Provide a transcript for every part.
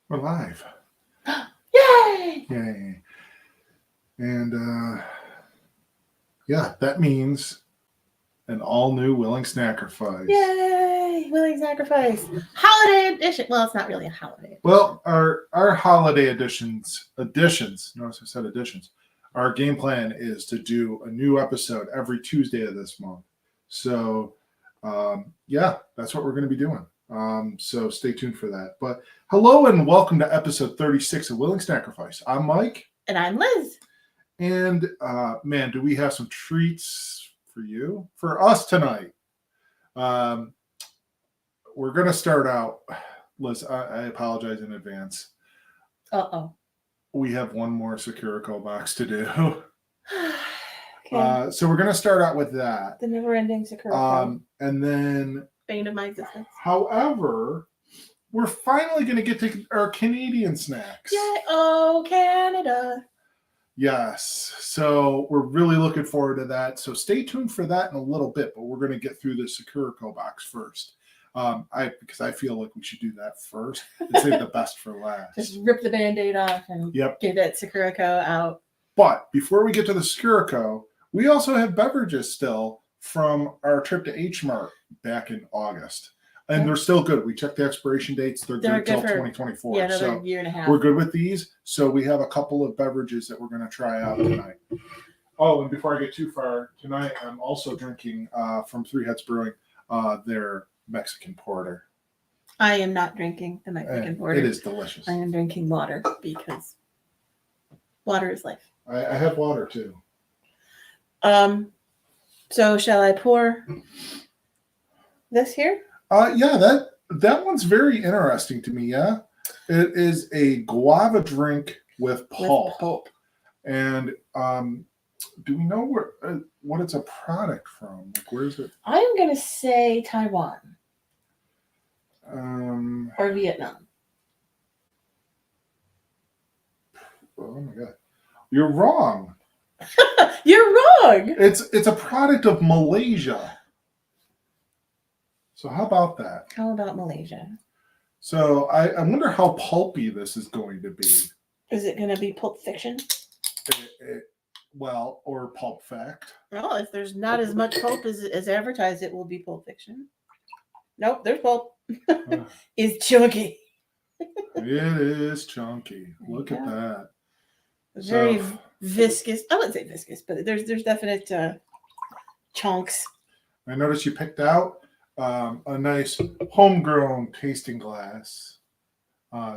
We're live. Yay! Yay. And yeah, that means an all-new Willing Snackrifice. Yay! Willing Snackrifice. Holiday edition. Well, it's not really a holiday edition. Well, our holiday editions, notice I said editions, our game plan is to do a new episode every Tuesday of this month. So, yeah, that's what we're going to be doing. So stay tuned for that. But hello and welcome to episode 36 of Willing Snackrifice. I'm Mike. And I'm Liz. And man, do we have some treats for us tonight. We're going to start out, Liz, I apologize in advance. Uh-oh. We have one more Securico box to do. Okay. So we're going to start out with that. The never-ending Securico. And then, Bane of my existence. however, we're finally going to get to our Canadian snacks. Yay! Oh, Canada. Yes. So we're really looking forward to that. So stay tuned for that in a little bit, but we're going to get through the Securico box first. Because I feel like we should do that first and save the best for last. Just rip the Band-Aid off and get that Securico out. But before we get to the Securico, we also have beverages still from our trip to H Mart back in August. And they're still good. We checked the expiration dates. They're good until 2024. Yeah, another so year and a half. we're good with these. So we have a couple of beverages that we're going to try out tonight. Oh, and before I get too far, tonight I'm also drinking from Three Heads Brewing their Mexican porter. I am not drinking the Mexican porter. It is delicious. I am drinking water because water is life. I have water too. So shall I pour this here? Yeah, that one's very interesting to me. Yeah, it is a guava drink with pulp. And do we know what it's a product from? Like, where is it? I'm gonna say Taiwan. Or Vietnam. Oh my god, you're wrong. You're wrong. It's a product of Malaysia. So how about that? How about Malaysia? So I wonder how pulpy this is going to be. Is it going to be Pulp Fiction? Or Pulp Fact. Well, if there's not as much pulp as advertised, it will be Pulp Fiction. Nope, there's pulp. It's chunky. It is chunky. Look at that. Very viscous. I wouldn't say viscous, but there's definite chunks. I noticed you picked out a nice homegrown tasting glass.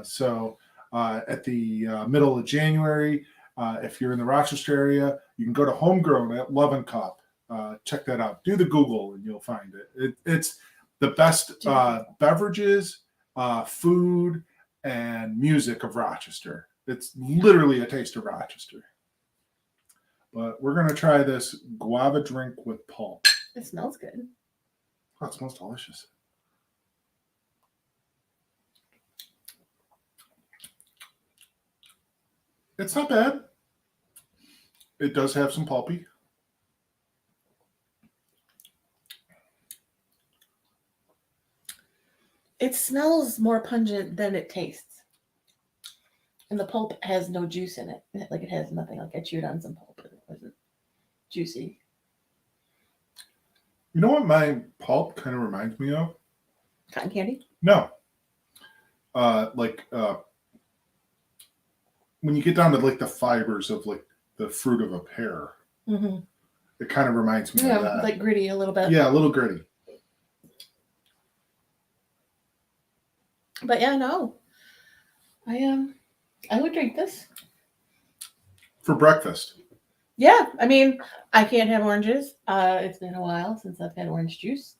So at the middle of January, if you're in the Rochester area, you can go to Homegrown at Love and Cup. Check that out. Do the Google and you'll find it. It's the best beverages, food, and music of Rochester. It's literally a taste of Rochester. But we're going to try this guava drink with pulp. It smells good. Oh, it smells delicious. It's not bad. It does have some pulpy. It smells more pungent than it tastes. And the pulp has no juice in it. Like, it has nothing. Like, I chewed on some pulp, but it wasn't juicy. You know what my pulp kind of reminds me of? Cotton candy? No. When you get down to like the fibers of like the fruit of a pear, it kind of reminds me of that. Like gritty a little bit. Yeah, a little gritty. But yeah, no. I would drink this. For breakfast. Yeah, I mean, I can't have oranges. It's been a while since I've had orange juice.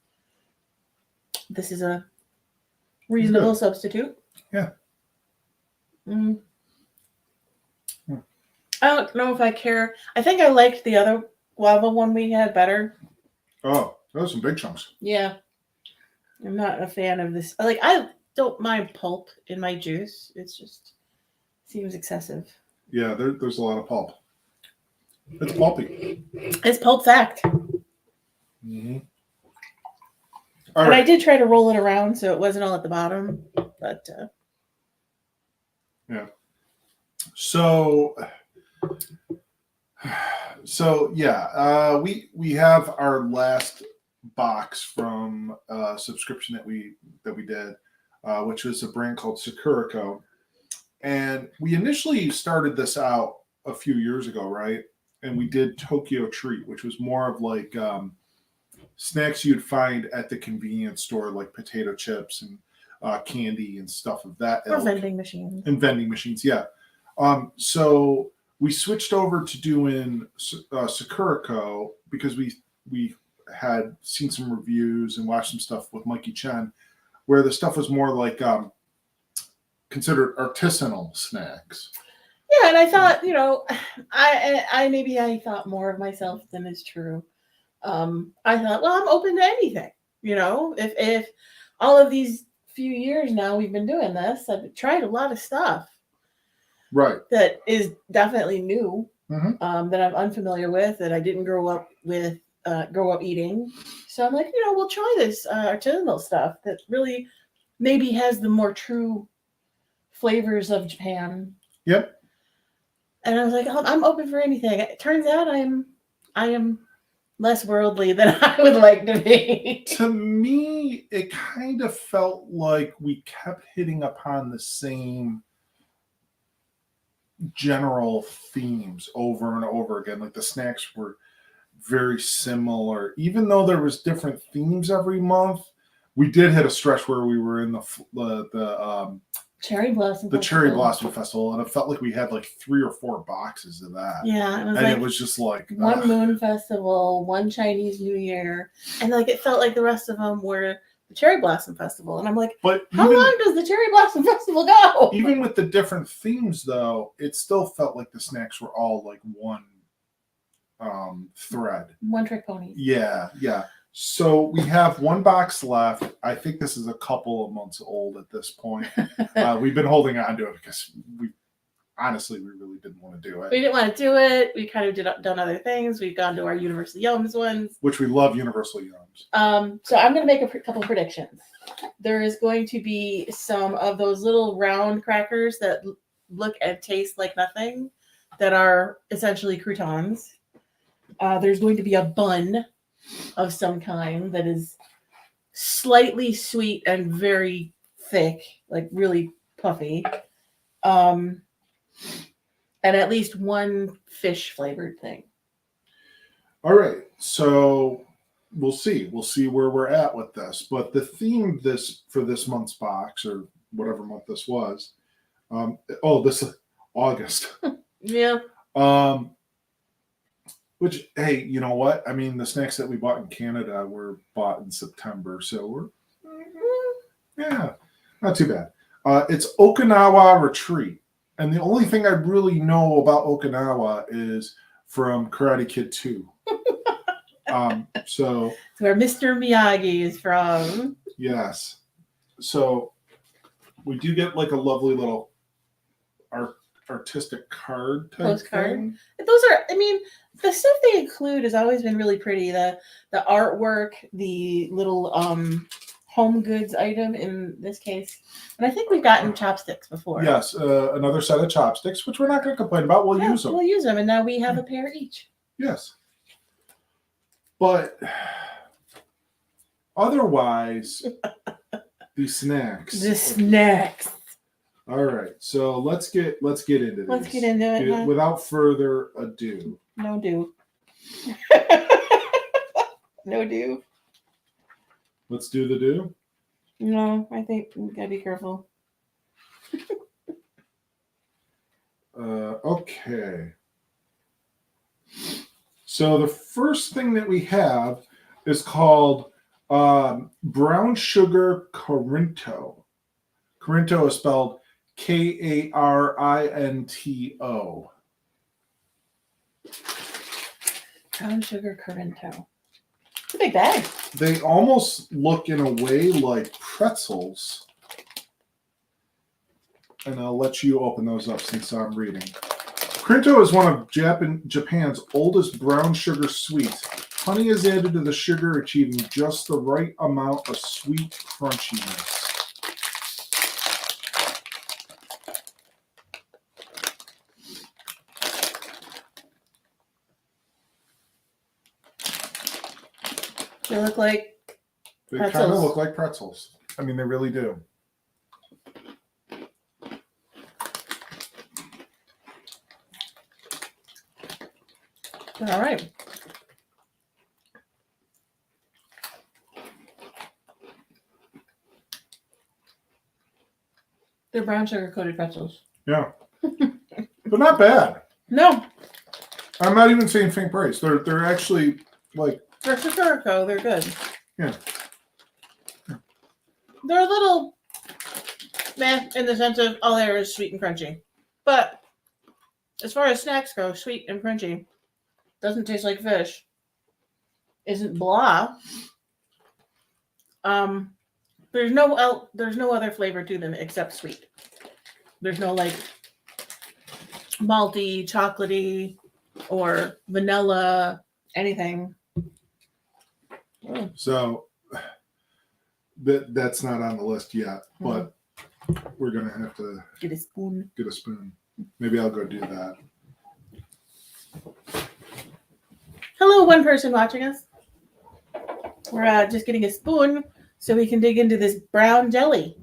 This is a reasonable substitute. Yeah. I don't know if I care. I think I liked the other guava one we had better. Oh, those are some big chunks. Yeah. I'm not a fan of this. I don't mind pulp in my juice. It's just seems excessive. Yeah, there's a lot of pulp. It's pulpy. It's Pulp Fact. Mm-hmm. And I did try to roll it around so it wasn't all at the bottom, but Yeah. So yeah, we have our last box from a subscription that we did, which was a brand called Sakura. And we initially started this out a few years ago, right? And we did Tokyo Treat, which was more of like snacks you'd find at the convenience store, like potato chips and candy and stuff of that Or ilk. vending machines. And vending machines, yeah. So we switched over to doing Sakura because we had seen some reviews and watched some stuff with Mikey Chen, where the stuff was more like considered artisanal snacks. Yeah, and I thought, I thought more of myself than is true. I thought, well, I'm open to anything. If all of these few years now we've been doing this, I've tried a lot of stuff. Right. That is definitely new. Mm-hmm. That I'm unfamiliar with, that I didn't grow up eating. So I'm like, we'll try this artisanal stuff that really maybe has the more true flavors of Japan. Yep. And I was like, oh, I'm open for anything. It turns out I am less worldly than I would like to be. To me, it kind of felt like we kept hitting upon the same general themes over and over again. Like the snacks were very similar, even though there was different themes every month. We did hit a stretch where we were in the Cherry Blossom Festival, and it felt like we had like 3 or 4 boxes of that. Yeah, it was just like one Moon Festival, one Chinese New Year, and like it felt like the rest of them were the Cherry Blossom Festival, and I'm like, but how long does the Cherry Blossom Festival go? Even with the different themes, though, it still felt like the snacks were all like one thread, one trick pony. Yeah. So we have 1 box left. I think this is a couple of months old at this point. We've been holding on to it because we really didn't want to do it. We didn't want to do it. We kind of done other things. We've gone to our Universal Yums ones, which we love. Universal Yums. So I'm going to make a couple predictions. There is going to be some of those little round crackers that look and taste like nothing, that are essentially croutons. There's going to be a bun of some kind that is slightly sweet and very thick, like really puffy. And at least one fish flavored thing. All right. So we'll see. We'll see where we're at with this. But the theme for this month's box, or whatever month this was, this is August. Yeah. Which, hey, you know what? I mean, the snacks that we bought in Canada were bought in September, so we're, not too bad. It's Okinawa Retreat. And the only thing I really know about Okinawa is from Karate Kid 2. So it's where Mr. Miyagi is from. Yes. So we do get like a lovely little artistic card type postcard thing. Those are, the stuff they include has always been really pretty. The artwork, the little home goods item in this case, and I think we've gotten chopsticks before. Yes, another set of chopsticks, which we're not going to complain about. We'll use them. We'll use them, and now we have a pair each. Yes, but otherwise, the snacks. The snacks. All right, so let's get into this. Let's get into it. Huh? Without further ado. No do. No do. Let's do the do. No, I think we gotta be careful. Okay. So the first thing that we have is called brown sugar Corinto. Corinto is spelled Karinto. Brown sugar Corinto. It's a big bag. They almost look in a way like pretzels. And I'll let you open those up since I'm reading. Corinto is one of Japan's oldest brown sugar sweets. Honey is added to the sugar, achieving just the right amount of sweet crunchiness. They look like They kind of pretzels. look like pretzels. I mean, they really do. All right. They're brown sugar coated pretzels. Yeah. They're not bad. No, I'm not even saying faint praise. They're actually like, they're Sakurico. They're good. yeah. They're a little meh in the sense of all there is sweet and crunchy. But as far as snacks go, sweet and crunchy. Doesn't taste like fish. Isn't blah. There's no other flavor to them except sweet. There's no like malty, chocolatey, or vanilla, anything. So that's not on the list yet, but we're going to have to Get a spoon. get a spoon. Maybe I'll go do that. Hello, one person watching us. We're just getting a spoon so we can dig into this brown jelly.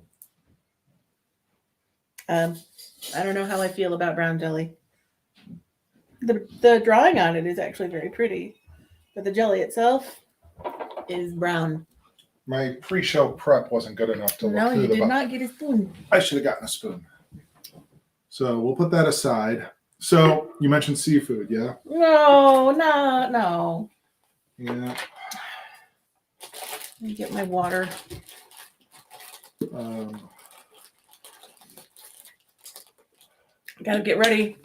I don't know how I feel about brown jelly. The drawing on it is actually very pretty, but the jelly itself is brown. My pre-show prep wasn't good enough to look No, through you the did box. not get a spoon. I should have gotten a spoon. So we'll put that aside. So you mentioned seafood, yeah? No. Yeah. Let me get my water. Gotta get ready.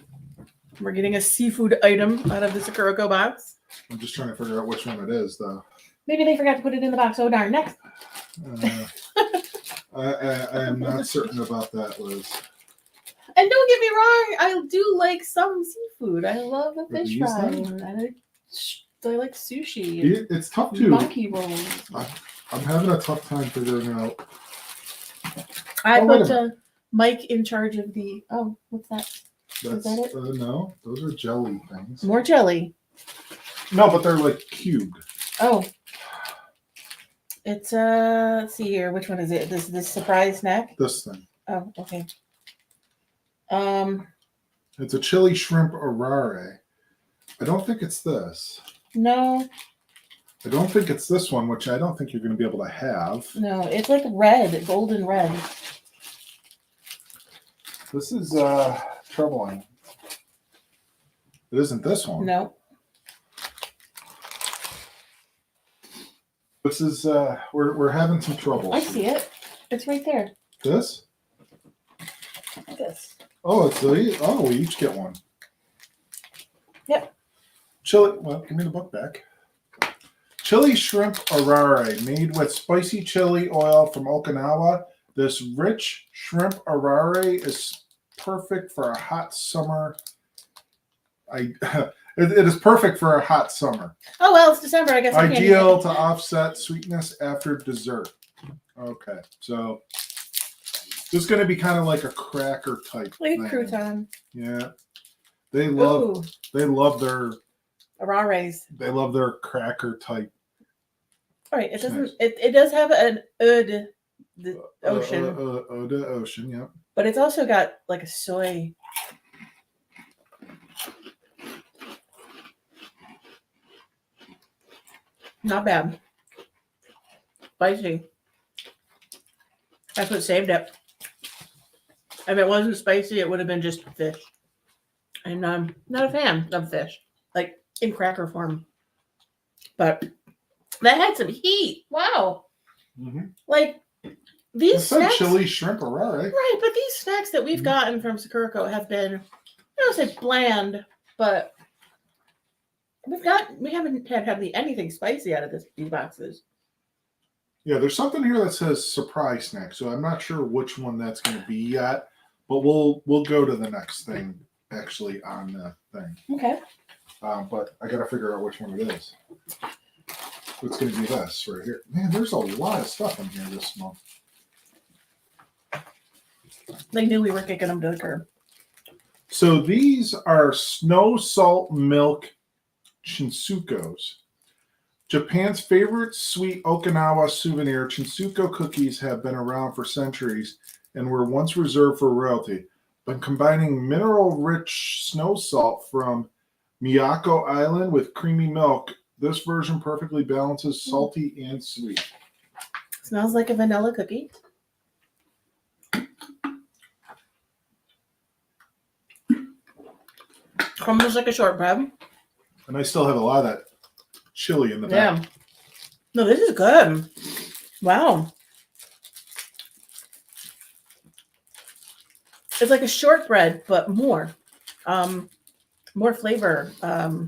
We're getting a seafood item out of the Sakurico box. I'm just trying to figure out which one it is, though. Maybe they forgot to put it in the box. Oh darn! Next. I am not certain about that, Liz. And don't get me wrong, I do like some seafood. I love a Are fish these fry. them? And I like sushi. It's tough And to. monkey rolls. I'm having a tough time figuring out. I Oh, wait a put Mike in charge of the. Oh, what's that? That's, that it? No, those are jelly things. More jelly. No, but they're like cubed. Oh. It's let's see here. Which one is it? This surprise snack? This thing. Oh, okay. It's a chili shrimp arare. I don't think it's this. No, I don't think it's this one, which I don't think you're going to be able to have. no, it's like red, golden red. This is troubling. It isn't this one. No. This is we're having some trouble. I see it. It's right there. This? This. Oh, we each get one. Yep. Chili. Well, give me the book back. Chili shrimp arare, made with spicy chili oil from Okinawa. This rich shrimp arare is perfect for a hot summer. It is perfect for a hot summer. Oh well, it's December. I guess. Ideal to offset sweetness after dessert. Okay, so this is going to be kind of like a cracker type Like thing. crouton. Yeah, they love their cracker type. All right, it doesn't. Nice. It does have an the ocean, The ocean, yeah. but it's also got like a soy. Not bad. Spicy. That's what saved it. If it wasn't spicy, it would have been just fish. And I'm not a fan of fish, like in cracker form. But that had some heat. Wow. Mm-hmm. Like these It's like snacks, chili shrimp arare. right? But these snacks that we've gotten from Sakurico have been, I don't say bland, but we haven't had hardly anything spicy out of these boxes. Yeah, there's something here that says surprise snack, so I'm not sure which one that's going to be yet, but we'll go to the next thing actually on the thing. Okay. But I got to figure out which one it is. It's going to be this right here. Man, there's a lot of stuff in here this month. They knew we were kicking them to the curb. So these are snow salt milk chinsukos. Japan's favorite sweet Okinawa souvenir, Chinsuko cookies have been around for centuries and were once reserved for royalty. But combining mineral-rich snow salt from Miyako Island with creamy milk, this version perfectly balances salty and sweet. Smells like a vanilla cookie. Crumbles like a shortbread. And I still have a lot of that chili in the back. Yeah. No, this is good. Wow. It's like a shortbread, but more. More flavor. Yeah,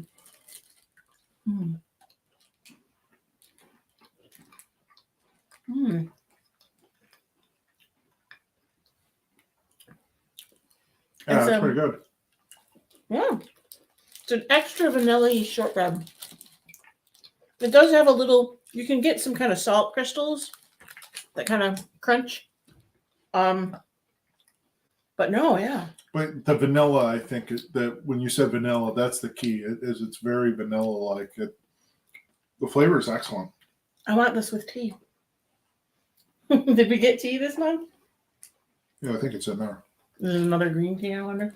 that's pretty good. Yeah. It's an extra vanilla-y shortbread. It does have a little, you can get some kind of salt crystals that kind of crunch. But no, yeah. But the vanilla, I think, that when you said vanilla, that's the key. It's very vanilla-like. The flavor is excellent. I want this with tea. Did we get tea this month? Yeah, I think it's in there. There's another green tea, I wonder.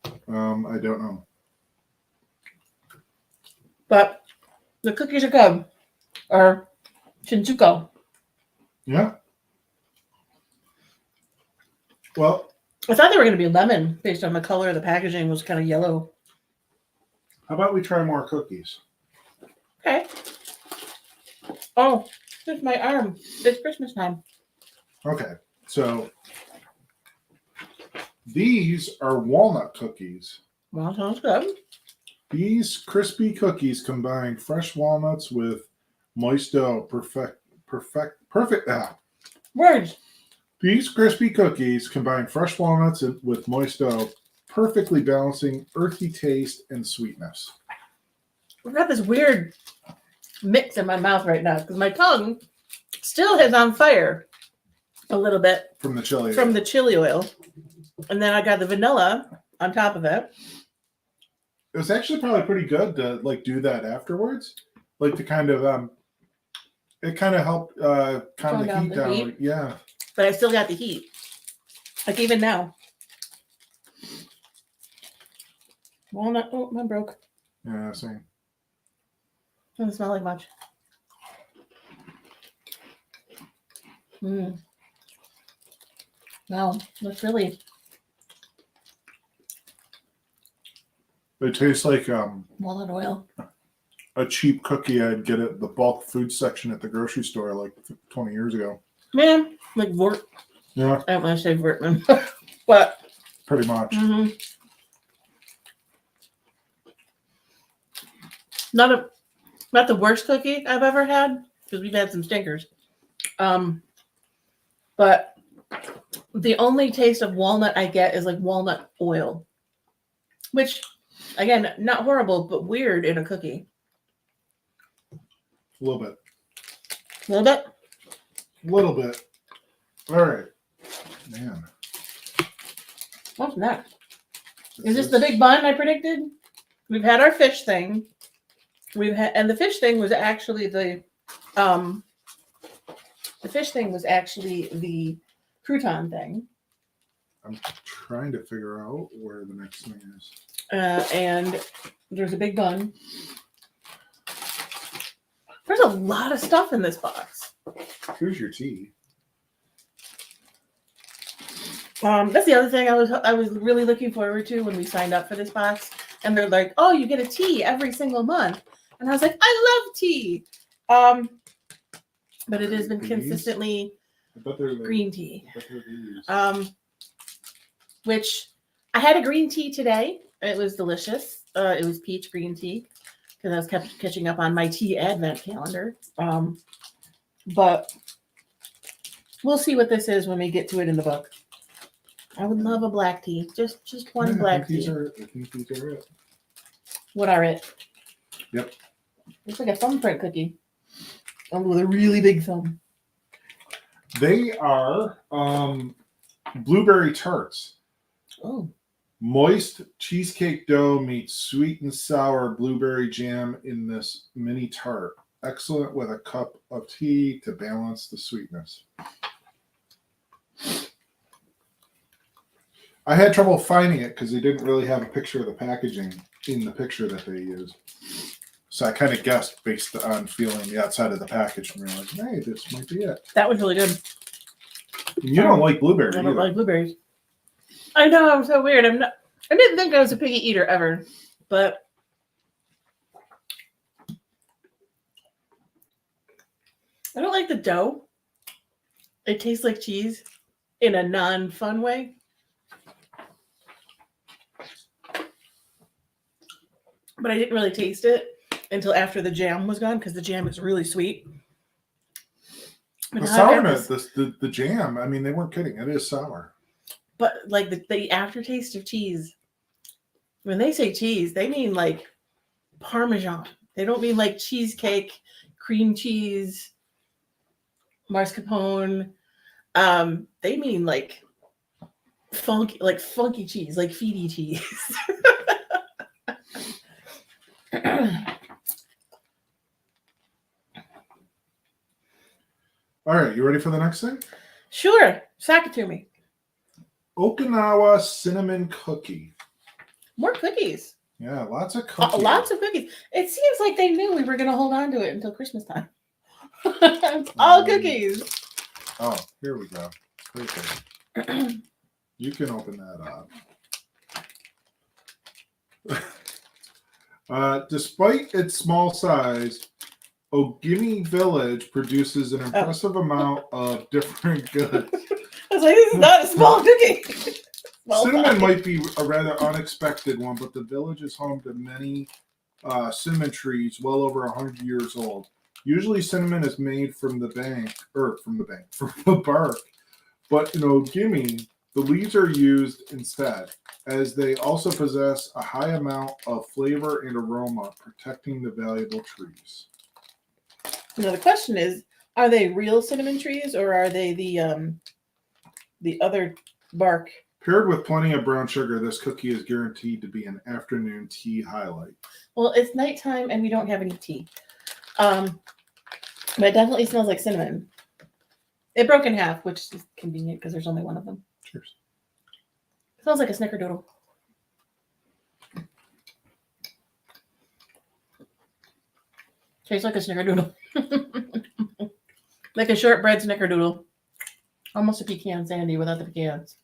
I don't know. But the cookies are good. Or Shinjuko. Yeah. Well, I thought they were going to be lemon based on the color of the packaging was kind of yellow. how about we try more cookies? Okay. Oh, here's my arm. It's Christmas time. Okay, so these are walnut cookies. Well, sounds good. These crispy cookies combine fresh walnuts with moist dough. Perfect. Words. These crispy cookies combine fresh walnuts with moist dough, perfectly balancing earthy taste and sweetness. I've got this weird mix in my mouth right now because my tongue still is on fire a little bit From the chili. from the chili oil. And then I got the vanilla on top of it. It was actually probably pretty good to do that afterwards. To kind of it kind of helped calm the heat down. Heat. Yeah. But I still got the heat. Like even now. Walnut. Oh, mine broke. Yeah, same. Doesn't smell like much. Wow, that's really. It tastes like walnut oil. a cheap cookie I'd get at the bulk food section at the grocery store 20 years ago. Man, like Vort. Yeah. I don't want to say Vortman, but pretty much. Not the worst cookie I've ever had because we've had some stinkers. But the only taste of walnut I get is like walnut oil, which again, not horrible, but weird in a cookie. A little bit. A little bit? A little bit. All right. Man. What's next? Is this the big bun I predicted? We've had our fish thing. And the fish thing was actually the crouton thing. I'm trying to figure out where the next thing is. And there's a big bun. There's a lot of stuff in this box. Here's your tea. That's the other thing I was really looking forward to when we signed up for this box. And they're like, "Oh, you get a tea every single month," and I was like, "I love tea." But it has been consistently green tea. Which I had a green tea today. It was delicious. It was peach green tea because I was kept catching up on my tea advent calendar. But we'll see what this is when we get to it in the book. I would love a black tea. Just one black tea. I think these are it. What are it? Yep. Looks like a thumbprint cookie. With a really big thumb. They are blueberry tarts. Oh. Moist cheesecake dough meets sweet and sour blueberry jam in this mini tart. excellent with a cup of tea to balance the sweetness. I had trouble finding it because they didn't really have a picture of the packaging in the picture that they used. So I kind of guessed based on feeling the outside of the package and realized, hey, this might be it. That was really good. And you don't like blueberry I either. don't like blueberries. I know, I'm so weird. I didn't think I was a piggy eater ever, but I don't like the dough. It tastes like cheese in a non-fun way. But I didn't really taste it until after the jam was gone because the jam is really sweet. But The now I've got sourness, this- the jam, I mean, they weren't kidding. It is sour. but like the aftertaste of cheese, when they say cheese, they mean like Parmesan. They don't mean like cheesecake, cream cheese, mascarpone. They mean like funky cheese, like feedy cheese. All right, you ready for the next thing? Sure, sack it to me. Okinawa cinnamon cookie. More cookies. Yeah, lots of cookies. Lots of cookies. It seems like they knew we were going to hold on to it until Christmas time. It's all cookies. Oh, here we go. Perfect. You can open that up. Despite its small size, Ogimi Village produces an impressive amount of different goods. I was like, this is not a small cookie. Small Cinnamon size. might be a rather unexpected one, but the village is home to many cinnamon trees well over 100 years old. Usually cinnamon is made from the bark. But in Ogimi, the leaves are used instead, as they also possess a high amount of flavor and aroma, protecting the valuable trees. Now the question is, are they real cinnamon trees or are they the other bark? Paired with plenty of brown sugar, this cookie is guaranteed to be an afternoon tea highlight. Well, it's nighttime and we don't have any tea. But it definitely smells like cinnamon. It broke in half, which is convenient because there's only one of them. Cheers. It smells like a snickerdoodle. Tastes like a snickerdoodle. Like a shortbread snickerdoodle. Almost a pecan sandy without the pecans.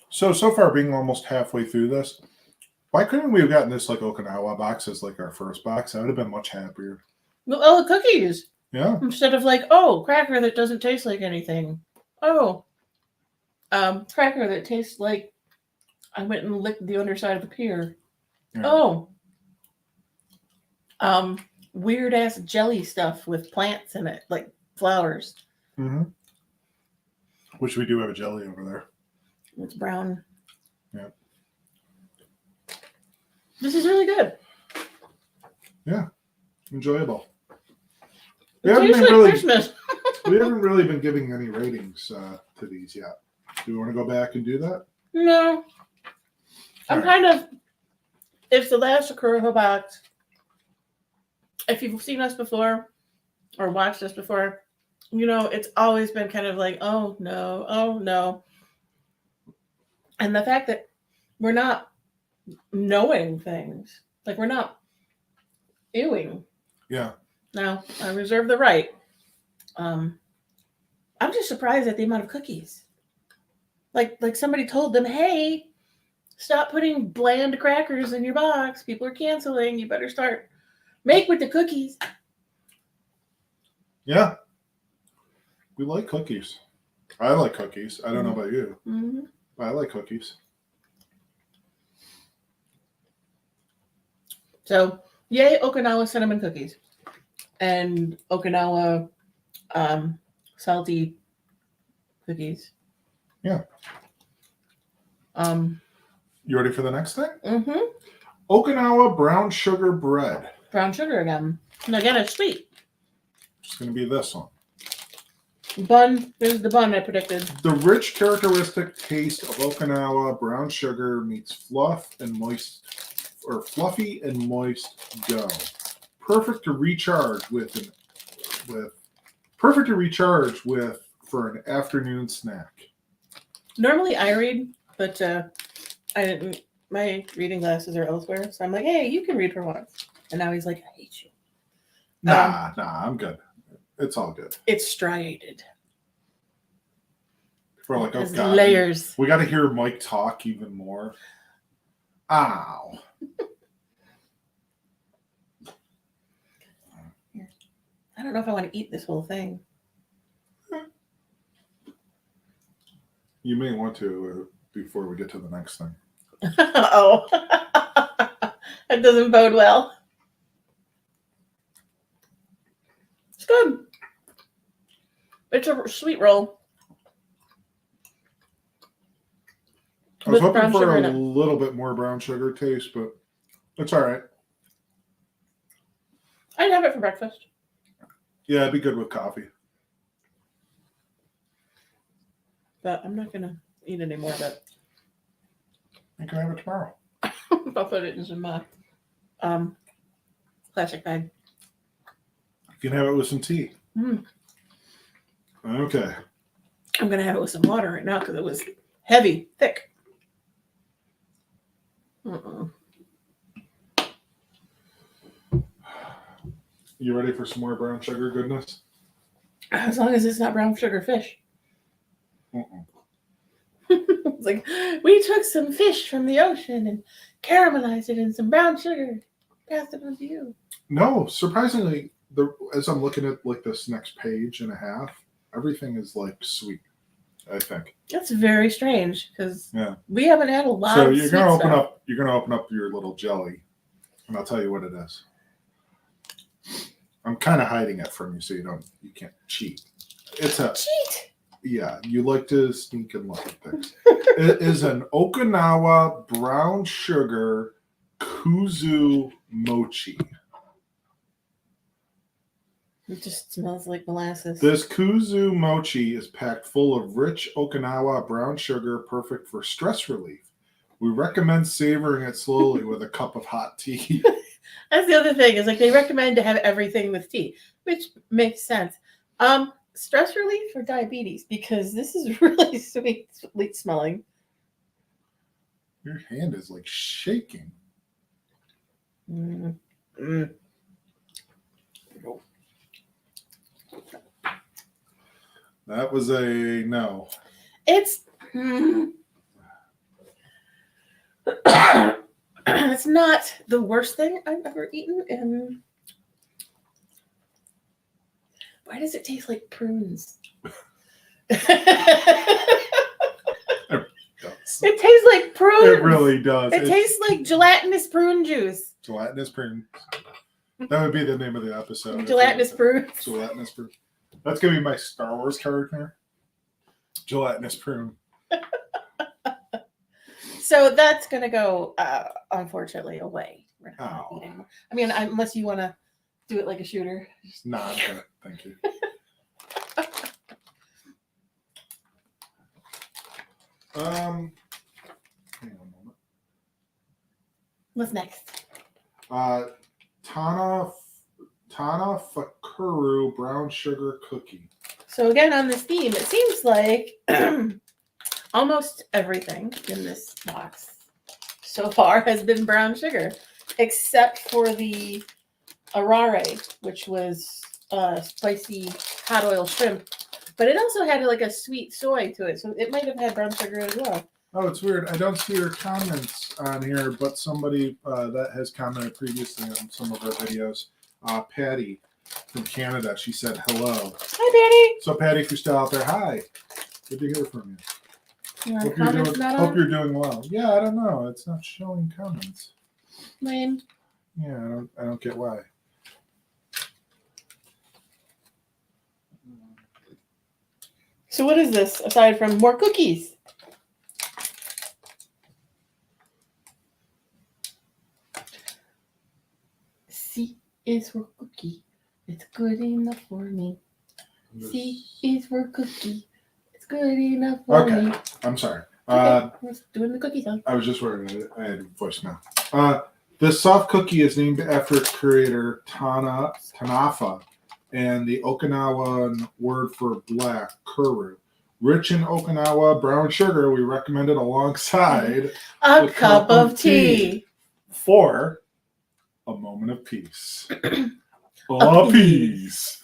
So far, being almost halfway through this, why couldn't we have gotten this like Okinawa box as like our first box? I would have been much happier. Well, oh, the cookies. Yeah. Instead of like, oh, cracker that doesn't taste like anything. Oh, cracker that tastes like I went and licked the underside of a pear. Yeah. Oh, weird ass jelly stuff with plants in it, like flowers. Mm-hmm. Which we do have a jelly over there. It's brown. Yeah. This is really good. Yeah. Enjoyable. It tastes like Christmas. We haven't really been giving any ratings to these yet. Do we want to go back and do that? No. I'm All right. kind of, it's the last Sakura box. If you've seen us before or watched us before, you know, it's always been kind of like, oh no, oh no. And the fact that we're not knowing things, like we're not ewing. Yeah. Now, I reserve the right. I'm just surprised at the amount of cookies. Like somebody told them, hey, stop putting bland crackers in your box. People are canceling. You better start make with the cookies. Yeah. We like cookies. I like cookies. I don't know about you, Mm-hmm. but I like cookies. So, yay, Okinawa cinnamon cookies. And Okinawa salty cookies. Yeah. You ready for the next thing? Mm-hmm. Okinawa brown sugar bread. Brown sugar again. And again, it's sweet. It's going to be this one. Bun. This is the bun I predicted. The rich, characteristic taste of Okinawa brown sugar meets fluff and moist fluffy and moist dough. Perfect to recharge with for an afternoon snack. Normally I read, but I didn't. My reading glasses are elsewhere, so I'm like, hey, you can read for once. And now he's like, I hate you. Nah, I'm good. It's all good. It's striated. We're like, oh There's god, layers. we got to hear Mike talk even more. Ow. I don't know if I want to eat this whole thing. You may want to before we get to the next thing. Oh, that doesn't bode well. It's good. It's a sweet roll. I was With hoping brown for sugar a in it. little bit more brown sugar taste, but it's all right. I'd have it for breakfast. Yeah, it'd be good with coffee. But I'm not going to eat any more of it. You can have it tomorrow. I'll put it in my plastic bag. You can have it with some tea. Mm. Okay. I'm going to have it with some water right now because it was heavy, thick. Mm-mm. You ready for some more brown sugar goodness? As long as it's not brown sugar fish. Mm-mm. It's like, we took some fish from the ocean and caramelized it in some brown sugar. Passed it on to you. No, surprisingly, as I'm looking at like this next page and a half, everything is like sweet, I think. That's very strange because Yeah. we haven't had a lot So of you're sweet gonna open stuff. up your little jelly, and I'll tell you what it is. I'm kind of hiding it from you so you can't cheat. It's a Cheat. Yeah, you like to sneak and look at things. It is an Okinawa brown sugar kuzu mochi. It just smells like molasses. This kuzu mochi is packed full of rich Okinawa brown sugar, perfect for stress relief. We recommend savoring it slowly with a cup of hot tea. That's the other thing is like they recommend to have everything with tea, which makes sense. Stress relief for diabetes because this is really sweet smelling. Your hand is like shaking. Mm. Mm. That was a no. It's it's not the worst thing I've ever eaten. And why does it taste like prunes? It tastes like prunes. It really does. It tastes like gelatinous prune juice. Gelatinous prune. That would be the name of the episode. Gelatinous prunes. Gelatinous prune. That's gonna be my Star Wars character. Gelatinous prune. So that's gonna go, unfortunately, away. We're not gonna Oh. eat anymore. I mean, unless you want to do it like a shooter. Nah, I'm good. Thank you. Hang on a moment. What's next? Tana Fakuru brown sugar cookie. So again, on this theme, it seems like almost everything in this box so far has been brown sugar, except for the arare, which was spicy hot oil shrimp. But it also had like a sweet soy to it, so it might have had brown sugar as well. Oh, it's weird. I don't see your comments on here, but somebody that has commented previously on some of our videos, Patty from Canada, she said hello. Hi, Patty. So, Patty, if you're still out there, hi. Good to hear from you. Your Hope comments not hope on? you're doing well. Yeah, I don't know. It's not showing comments. Lame. Yeah, I don't get why. So what is this aside from more cookies? C is for cookie. It's good enough for me. C is for cookie. It's good enough for Okay. me. I'm sorry. Okay, we're doing the cookie song. I was just worried. I had voicemail. This soft cookie is named after creator Tanafa and the Okinawan word for black, kuru. Rich in Okinawa brown sugar, we recommend it alongside A cup of tea. for a moment of peace. A Peace.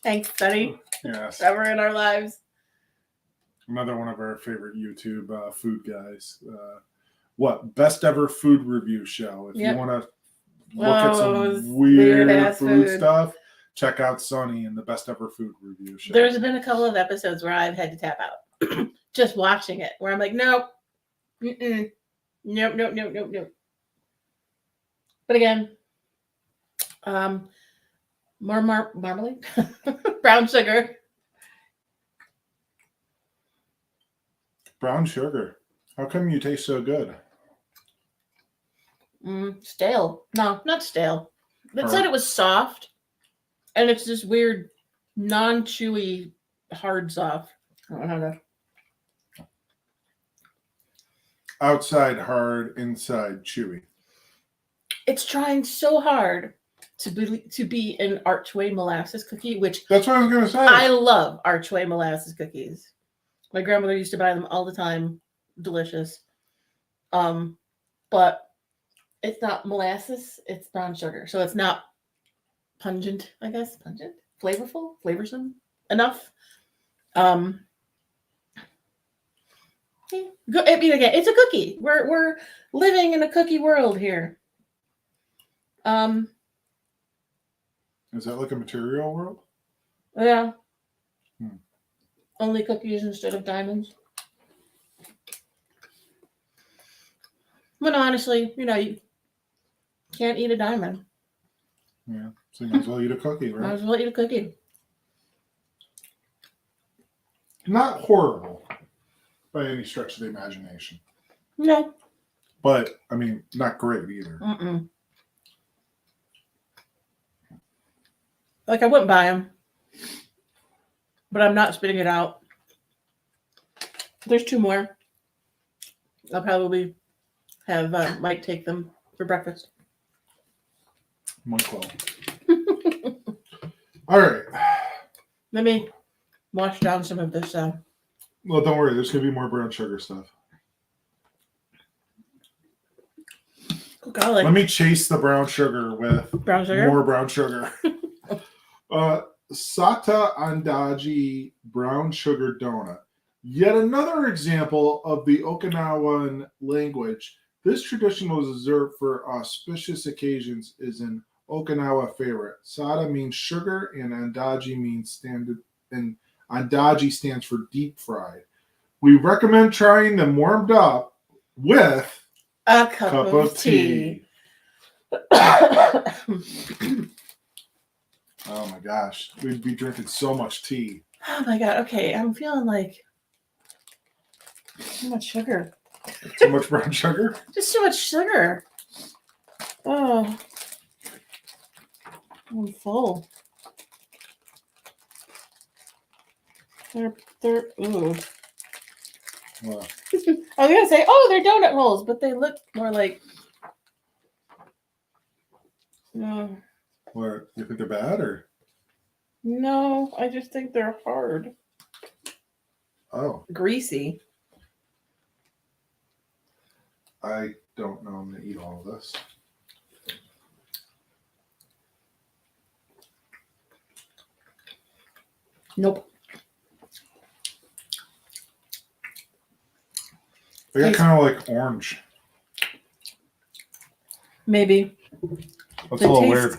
Thanks, Sonny. Yes. Ever in our lives. Another one of our favorite YouTube food guys. Best ever food review show. If you want to look at some weird food stuff, check out Sonny and the best ever food review show. There's been a couple of episodes where I've had to tap out just watching it, where I'm like, nope, nope. But again, more marmalade, brown sugar. Brown sugar. How come you taste so good? Stale. No, not stale. It said it was soft, and it's this weird, non-chewy, hard soft. I don't know how to. Outside hard, inside chewy. It's trying so hard to be an Archway molasses cookie, which that's what I was going to say. I love Archway molasses cookies. My grandmother used to buy them all the time. Delicious. But it's not molasses, it's brown sugar. So it's not pungent, I guess. Pungent? Flavorful? Flavorsome enough. I mean, again, it's a cookie. We're living in a cookie world here. Is that like a material world? Yeah. Only cookies instead of diamonds. But honestly, you can't eat a diamond. Yeah, so you might as well eat a cookie, right? Might as well eat a cookie. Not horrible by any stretch of the imagination. No. But, I mean, not great either. Like, I wouldn't buy them. But I'm not spitting it out. There's 2 more. I'll probably have Mike take them for breakfast. Mike will. All right. Let me wash down some of this. Well, don't worry. There's going to be more brown sugar stuff. Oh, golly. Let me chase the brown sugar with more brown sugar. Sata Andaji brown sugar donut. Yet another example of the Okinawan language. This traditional dessert for auspicious occasions is an Okinawa favorite. Sata means sugar, and Andaji means standard, and Andaji stands for deep fried. We recommend trying them warmed up with a cup of tea. Oh my gosh, we'd be drinking so much tea. Oh my god, okay, I'm feeling like too much sugar. Too much brown sugar? Just too much sugar. Oh, I'm full. They're ooh. Well, I was gonna say, oh, they're donut holes, but they look more like. No. What, you think they're bad or? No, I just think they're hard. Oh. Greasy. I don't know I'm going to eat all of this. Nope. They got kind of like orange. Maybe. That's a little weird.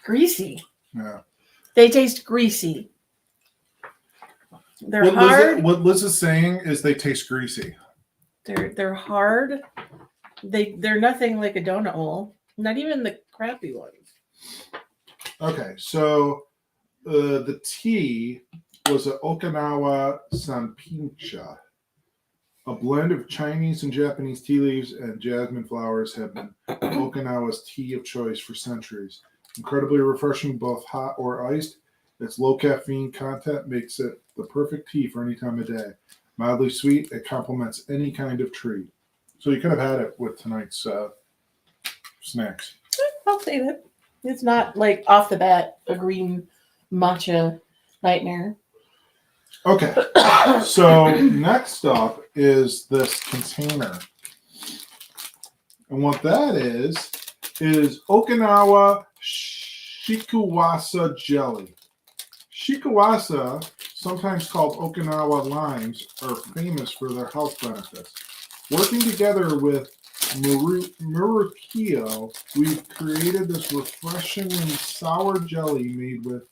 Greasy. Yeah. They taste greasy. They're hard. What Liz is saying is they taste greasy. They're hard. They're nothing like a donut hole. Not even the crappy ones. Okay, so the tea was an Okinawa sanpincha. A blend of Chinese and Japanese tea leaves and jasmine flowers have been Okinawa's tea of choice for centuries. Incredibly refreshing, both hot or iced. Its low caffeine content makes it the perfect tea for any time of day. Mildly sweet, it complements any kind of treat. So you could have had it with tonight's snacks. I'll save it. It's not like off the bat a green matcha nightmare. Okay, so next up is this container. And what that is Okinawa Shikuwasa jelly. Shikuwasa, sometimes called Okinawa limes, are famous for their health benefits. Working together with Murukio, we've created this refreshingly sour jelly made with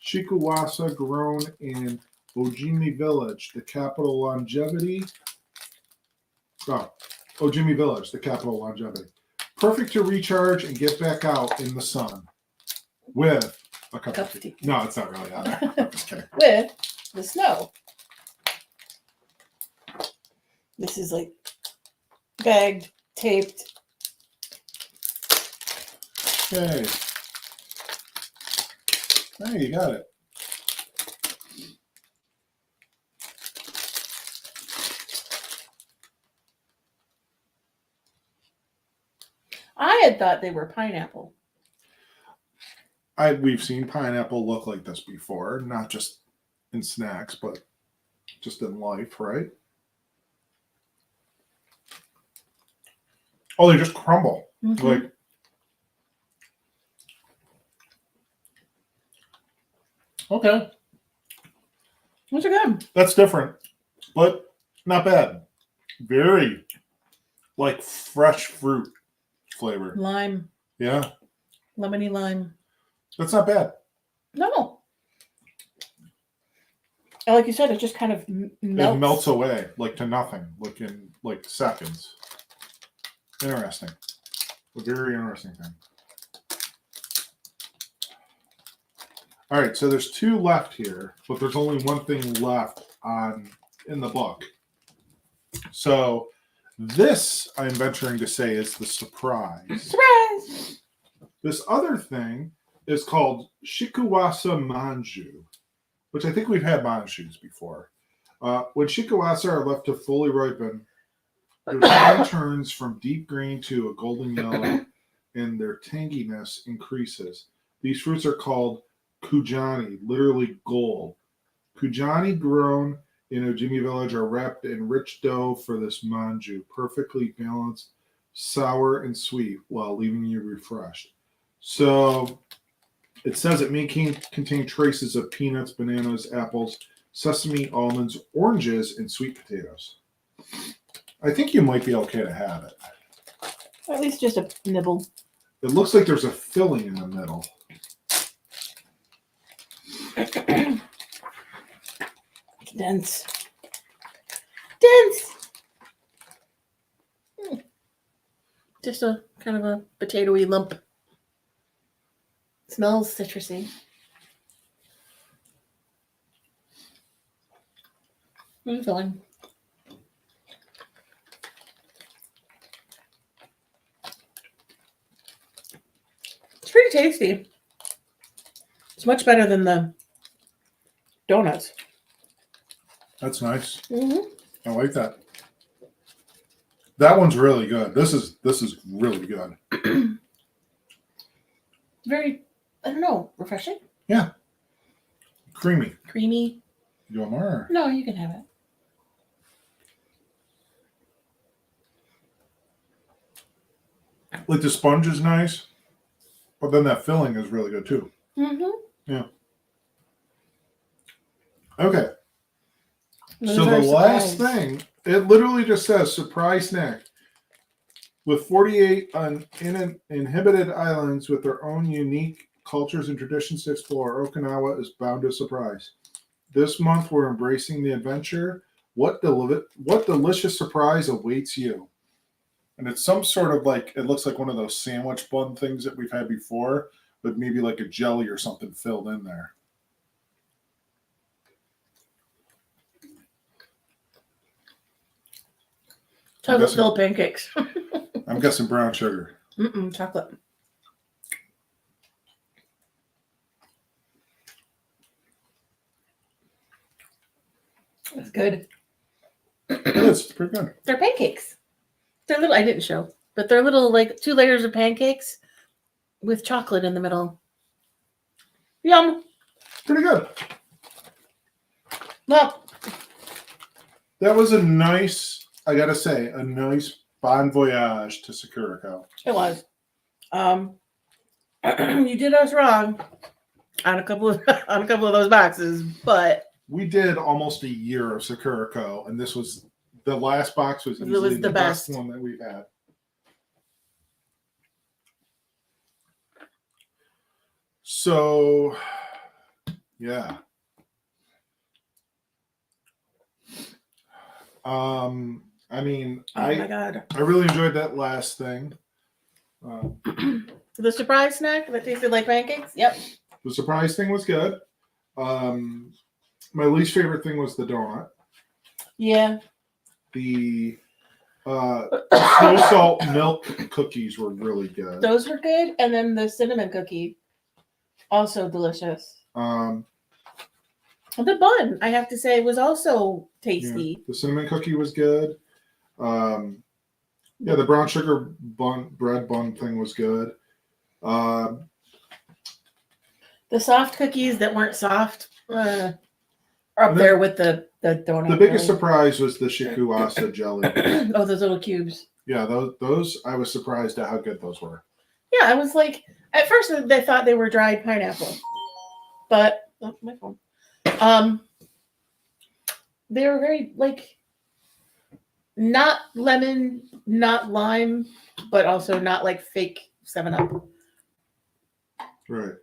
Shikuwasa grown in Ojimi Village, the capital longevity. Ojimi Village, the capital longevity. Perfect to recharge and get back out in the sun with a cup of tea. No, it's not really that. I'm just kidding. With the snow. This is like bagged, taped. Okay. Hey, you got it. I had thought they were pineapple. We've seen pineapple look like this before, not just in snacks, but just in life, right? Oh, they just crumble. Mm-hmm. Like, okay, Those are good. that's different, but not bad. Very like fresh fruit flavor. Lime. Yeah, Lemony lime. that's not bad. No. And like you said, it just kind of melts. It melts away like to nothing, like in like seconds. Interesting. A very interesting thing. All right, so there's two left here, but there's only one thing left in the book. So this, I'm venturing to say, is the surprise. Surprise! This other thing is called Shikuwasa Manju, which I think we've had manjus before. When Shikuwasa are left to fully ripen, their skin turns from deep green to a golden yellow, and their tanginess increases. These fruits are called kujani, literally gold. Kujani grown in Ojimi Village are wrapped in rich dough for this manju, perfectly balanced, sour and sweet, while leaving you refreshed. So it says it may contain traces of peanuts, bananas, apples, sesame, almonds, oranges, and sweet potatoes. I think you might be okay to have it. Or at least just a nibble. It looks like there's a filling in the middle. Dense. Dense! Just a kind of a potatoey lump. Smells citrusy. Filling. It's pretty tasty. It's much better than the donuts. That's nice. Mm-hmm. I like that. That one's really good. This is really good. Very, I don't know, refreshing? Yeah. Creamy. Creamy? You want more? No, you can have it. Like the sponge is nice, but then that filling is really good too. Mm-hmm. Yeah. Okay. Those So are the last thing, it literally just says surprise snack. With 48 uninhibited islands with their own unique cultures and traditions to explore, Okinawa is bound to surprise. This month, we're embracing the adventure. What delicious surprise awaits you? And it's some sort of like, it looks like one of those sandwich bun things that we've had before, but maybe like a jelly or something filled in there. Chocolate filled pancakes. I'm guessing brown sugar. Chocolate. That's good. It is. It's pretty good. They're pancakes. They're little. I didn't show, but they're little, like 2 layers of pancakes with chocolate in the middle. Yum. Pretty good. Well, That was a nice, I gotta say, a nice bon voyage to Sakura. it was. You did us wrong on a couple of those boxes, but We did almost a year of Sakura, and this was the last box was It easily was the the best best. one that we've had. So, yeah. I mean, oh my god, I really enjoyed that last thing. the surprise snack that tasted like pancakes. Yep. The surprise thing was good. My least favorite thing was the donut. Yeah. The snow salt milk cookies were really good. Those were good, and then the cinnamon cookie, also delicious. The bun, I have to say, was also tasty. Yeah, the cinnamon cookie was good. Yeah, the brown sugar bread bun thing was good. The soft cookies that weren't soft are up there with the donut. The biggest surprise was the shikuasa jelly. Oh, those little cubes. Yeah, those I was surprised at how good those were. Yeah, I was like, at first they thought they were dried pineapple, but oh, my phone. They were very like not lemon, not lime, but also not like fake 7-Up. Right.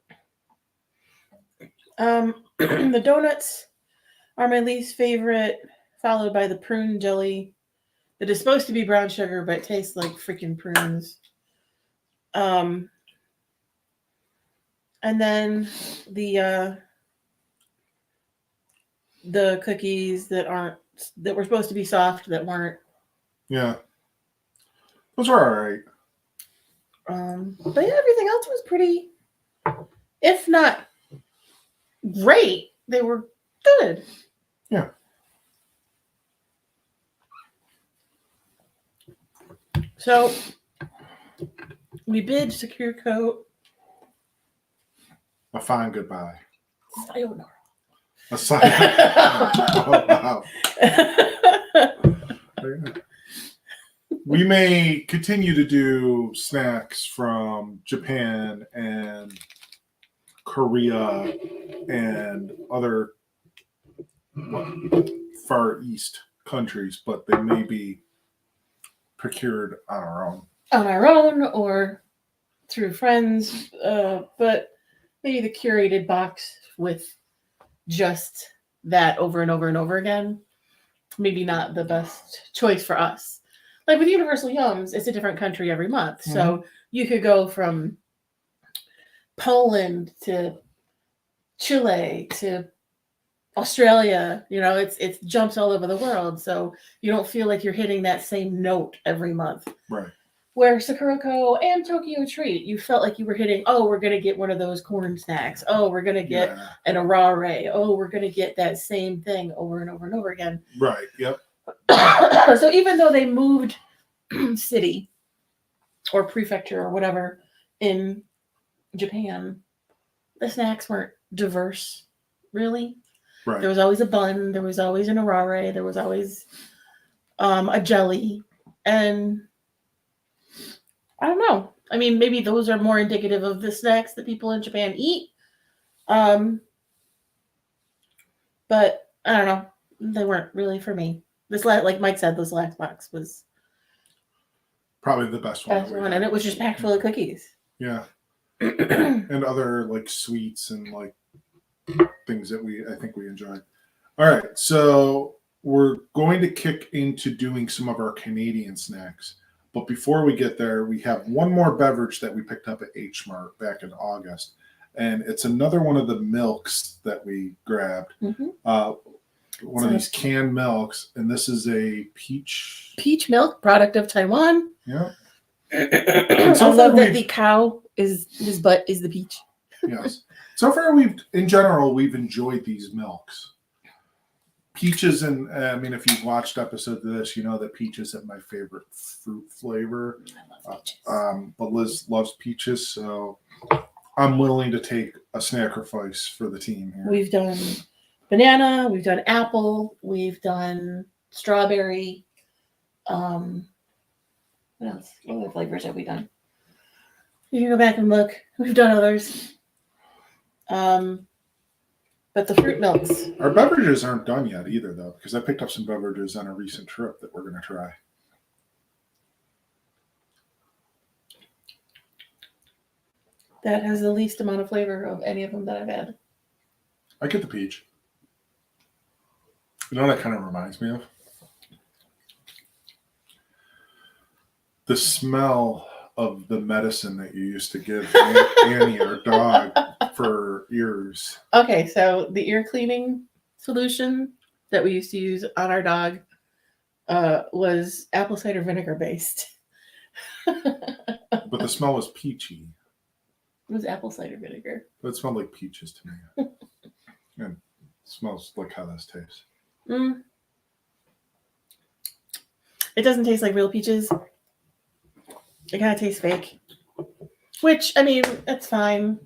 The donuts are my least favorite, followed by the prune jelly that is supposed to be brown sugar but tastes like freaking prunes. And then the cookies that were supposed to be soft that weren't. Yeah. Those were all right. But yeah, everything else was pretty, if not great, they were good. Yeah. So we bid Secure Coat A fine goodbye. sayonara. A sign. Oh, wow. We may continue to do snacks from Japan and Korea and other Far East countries, but they may be procured on our own. On our own or through friends, but maybe the curated box with just that over and over and over again. Maybe not the best choice for us. Like with Universal Yums, it's a different country every month. Mm-hmm. So you could go from Poland to Chile to Australia. You know, it's jumps all over the world. So you don't feel like you're hitting that same note every month. Right. Where Sakurako and Tokyo Treat, you felt like you were hitting, oh, we're going to get one of those corn snacks. Oh, we're going to get an arare. Oh, we're going to get that same thing over and over and over again. Right, yep. So even though they moved city or prefecture or whatever in Japan, the snacks weren't diverse, really. Right. There was always a bun. There was always an arare. There was always a jelly. And I don't know. I mean, maybe those are more indicative of the snacks that people in Japan eat. But I don't know. They weren't really for me. Like Mike said, this last box was probably the best one. And it was just packed full of cookies. Yeah. And other like sweets and like things that I think we enjoyed. All right. So we're going to kick into doing some of our Canadian snacks. But before we get there, we have one more beverage that we picked up at H Mart back in August. And it's another one of the milks that we grabbed. Mm-hmm. One of these canned milks. And this is a peach milk, product of Taiwan. Yeah. I love that the cow is his butt is the peach. Yes. So far, we've enjoyed these milks. peaches, and I mean, if you've watched episodes of this, you know that peaches is my favorite fruit flavor. I love peaches. But Liz loves peaches, so I'm willing to take a sacrifice for the team here. We've done banana, we've done apple, we've done strawberry. What else? What other flavors have we done? You can go back and look. We've done others. But the fruit milks. Our beverages aren't done yet either, though, because I picked up some beverages on a recent trip that we're going to try. That has the least amount of flavor of any of them that I've had. I get the peach. You know what that kind of reminds me of? The smell of the medicine that you used to give Annie, our dog, for ears. Okay, so the ear cleaning solution that we used to use on our dog was apple cider vinegar based. But the smell was peachy. It was apple cider vinegar. But it smelled like peaches to me. And it smells like how this tastes. It doesn't taste like real peaches. It kind of tastes fake. Which, I mean, that's fine.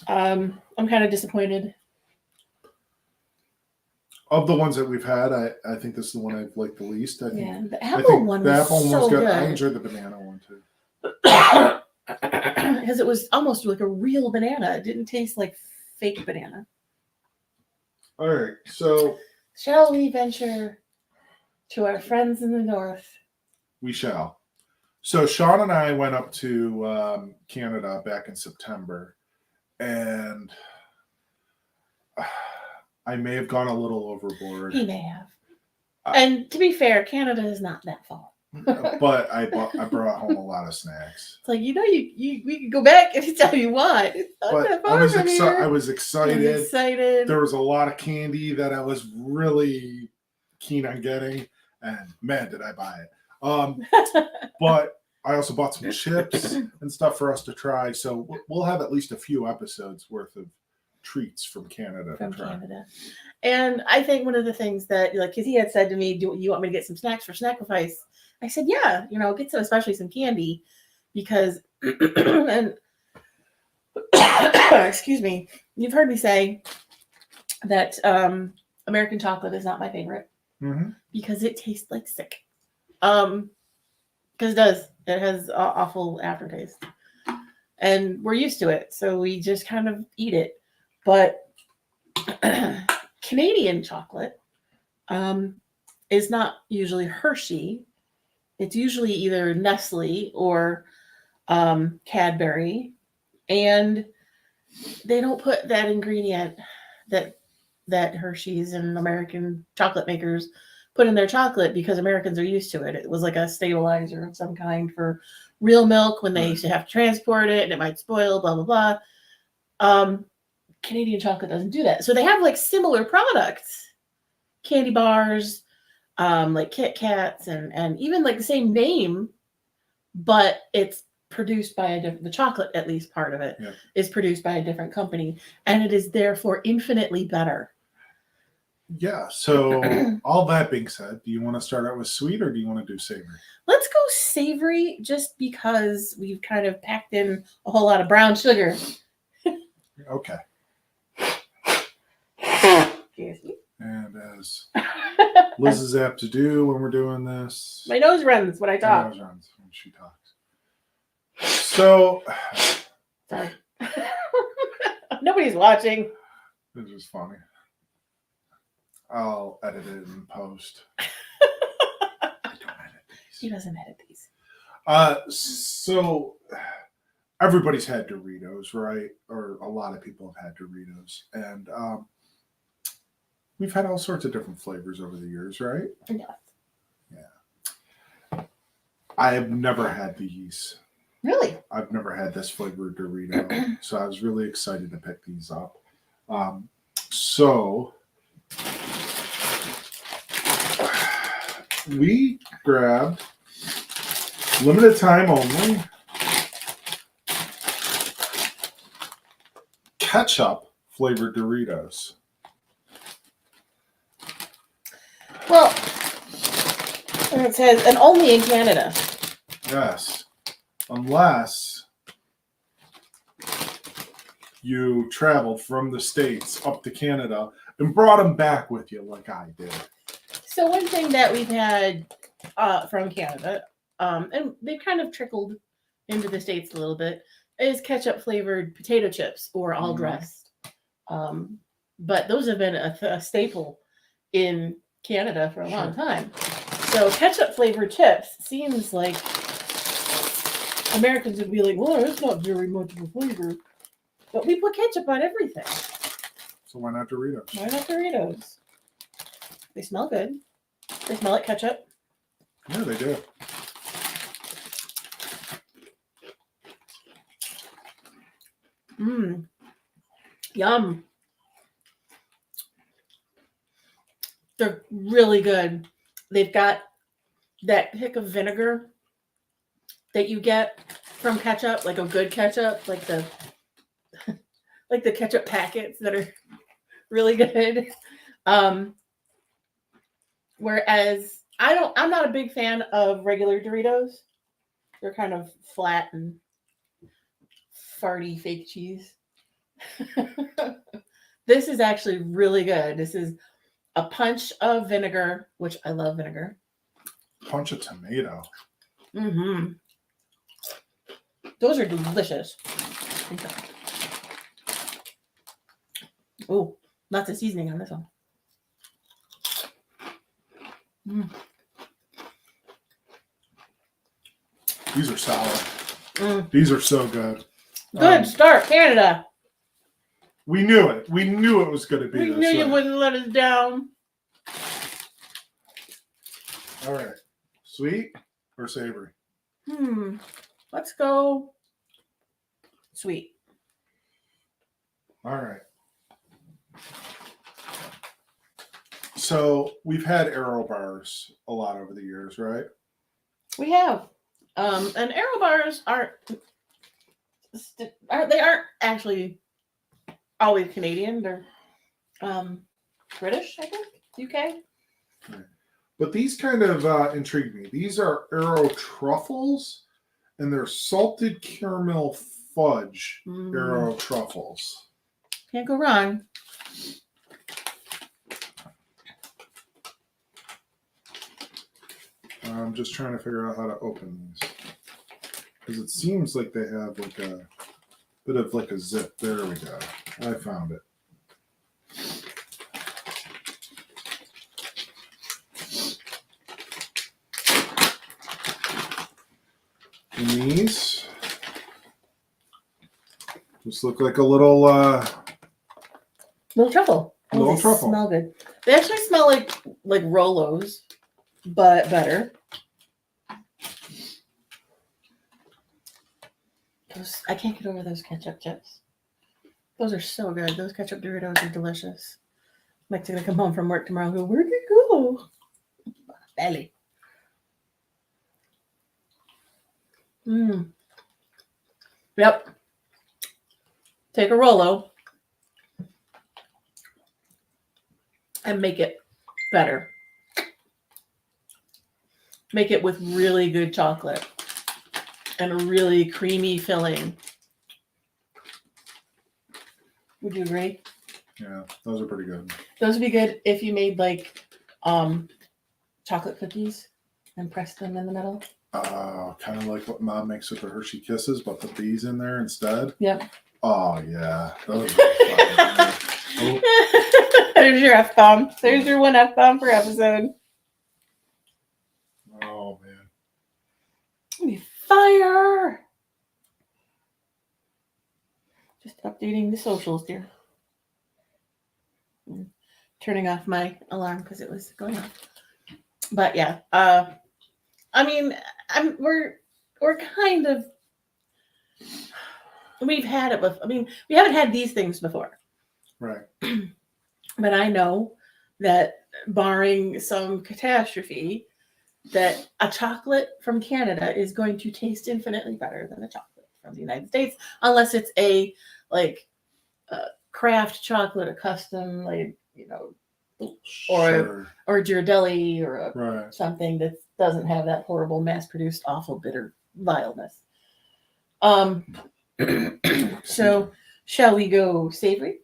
I'm kind of disappointed. Of the ones that we've had, I think this is the one I've liked the least. The I apple think one the was apple one so was good. good. I enjoyed the banana one too. Because it was almost like a real banana. It didn't taste like fake banana. All right, so Shall we venture to our friends in the north? we shall. So Sean and I went up to Canada back in September, and I may have gone a little overboard. He may have. And to be fair, Canada is not that far. But I brought home a lot of snacks. It's like, we can go back anytime you want. It's not But that far from here. I was excited. I was excited. There was a lot of candy that I was really keen on getting, and man, did I buy it. But I also bought some chips and stuff for us to try. So we'll have at least a few episodes worth of treats from Canada From to try. Canada. And I think one of the things that, like, because he had said to me, do you want me to get some snacks for Snackrifice? I said, yeah, get some, especially some candy, because, and excuse me, you've heard me say that American chocolate is not my favorite because it tastes like sick. Because it does. It has awful aftertaste. And we're used to it, so we just kind of eat it. But Canadian chocolate is not usually Hershey. It's usually either Nestle or Cadbury, and they don't put that ingredient that Hershey's and American chocolate makers put in their chocolate because Americans are used to it. It was like a stabilizer of some kind for real milk when they used to have to transport it and it might spoil, blah, blah, blah. Canadian chocolate doesn't do that. So they have like similar products, candy bars, like Kit Kats and even like the same name, but it's produced by the chocolate, at least part of it, is produced by a different company. And it is therefore infinitely better. Yeah. So all that being said, do you want to start out with sweet or do you want to do savory? Let's go savory just because we've kind of packed in a whole lot of brown sugar. Okay. Excuse me. And as Liz is apt to do when we're doing this, my nose runs when I talk. My nose runs when she talks. So, sorry. Nobody's watching. This is funny. I'll edit it in post. I don't edit these. He doesn't edit these. So everybody's had Doritos, right? Or a lot of people have had Doritos, and we've had all sorts of different flavors over the years, right? Yeah. Yeah. I have never had these. Really? I've never had this flavored Dorito, so I was really excited to pick these up. So we grabbed limited time only ketchup flavored Doritos. Well, and it says, and only in Canada. Yes. Unless you traveled from the States up to Canada and brought them back with you like I did. So one thing that we've had from Canada, and they've kind of trickled into the States a little bit, is ketchup flavored potato chips or all dressed. But those have been a staple in Canada for a long time. So ketchup flavored chips seems like Americans would be like, well, it's not very much of a flavor. But we put ketchup on everything. So why not Doritos? Why not Doritos? They smell good. They smell like ketchup. Yeah, they do. Mmm. Yum. They're really good. They've got that kick of vinegar that you get from ketchup, like a good ketchup, like the ketchup packets that are really good. Whereas I'm not a big fan of regular Doritos. They're kind of flat and farty fake cheese. This is actually really good. This is a punch of vinegar, which I love vinegar. Punch of tomato. Mm-hmm. Those are delicious. Oh, lots of seasoning on this one. Mm. These are sour. These are so good. Good start, Canada. We knew it. We knew it was going to be We this knew you way. wouldn't let us down. All right. Sweet or savory? Let's go sweet. All right. So we've had Aero bars a lot over the years, right? We have. And Aero bars aren't actually always Canadian. They're British, I think, UK. Right. But these kind of intrigue me. These are Aero truffles, and they're salted caramel fudge Aero truffles. Can't go wrong. I'm just trying to figure out how to open these. Because it seems like they have like a bit of like a zip. There we go. I found it. And these just look like a little truffle. Little They truffle. Smell good. They actually smell like Rolos, but better. I can't get over those ketchup chips. Those are so good. Those ketchup Doritos are delicious. Mike's gonna come home from work tomorrow and go, where'd it go? Belly. Yep. Take a Rolo and make it better. Make it with really good chocolate and a really creamy filling. Would you agree? Yeah, those are pretty good. Those would be good if you made like chocolate cookies and pressed them in the middle. Kind of like what Mom makes with the Hershey Kisses, but put these in there instead. Yep. Oh yeah, those are fun. Oh. There's your F-bomb. There's your one F-bomb per episode. Oh man. Fire! Just updating the socials, dear. Turning off my alarm because it was going off. But yeah, I mean, we're kind of, we've had it with. I mean, we haven't had these things before, Right. but I know that barring some catastrophe, that a chocolate from Canada is going to taste infinitely better than a chocolate from the United States, unless it's a craft chocolate, a custom, Sure. or a Ghirardelli or a Right. something that doesn't have that horrible mass-produced, awful, bitter vileness. Um, so shall we go savory?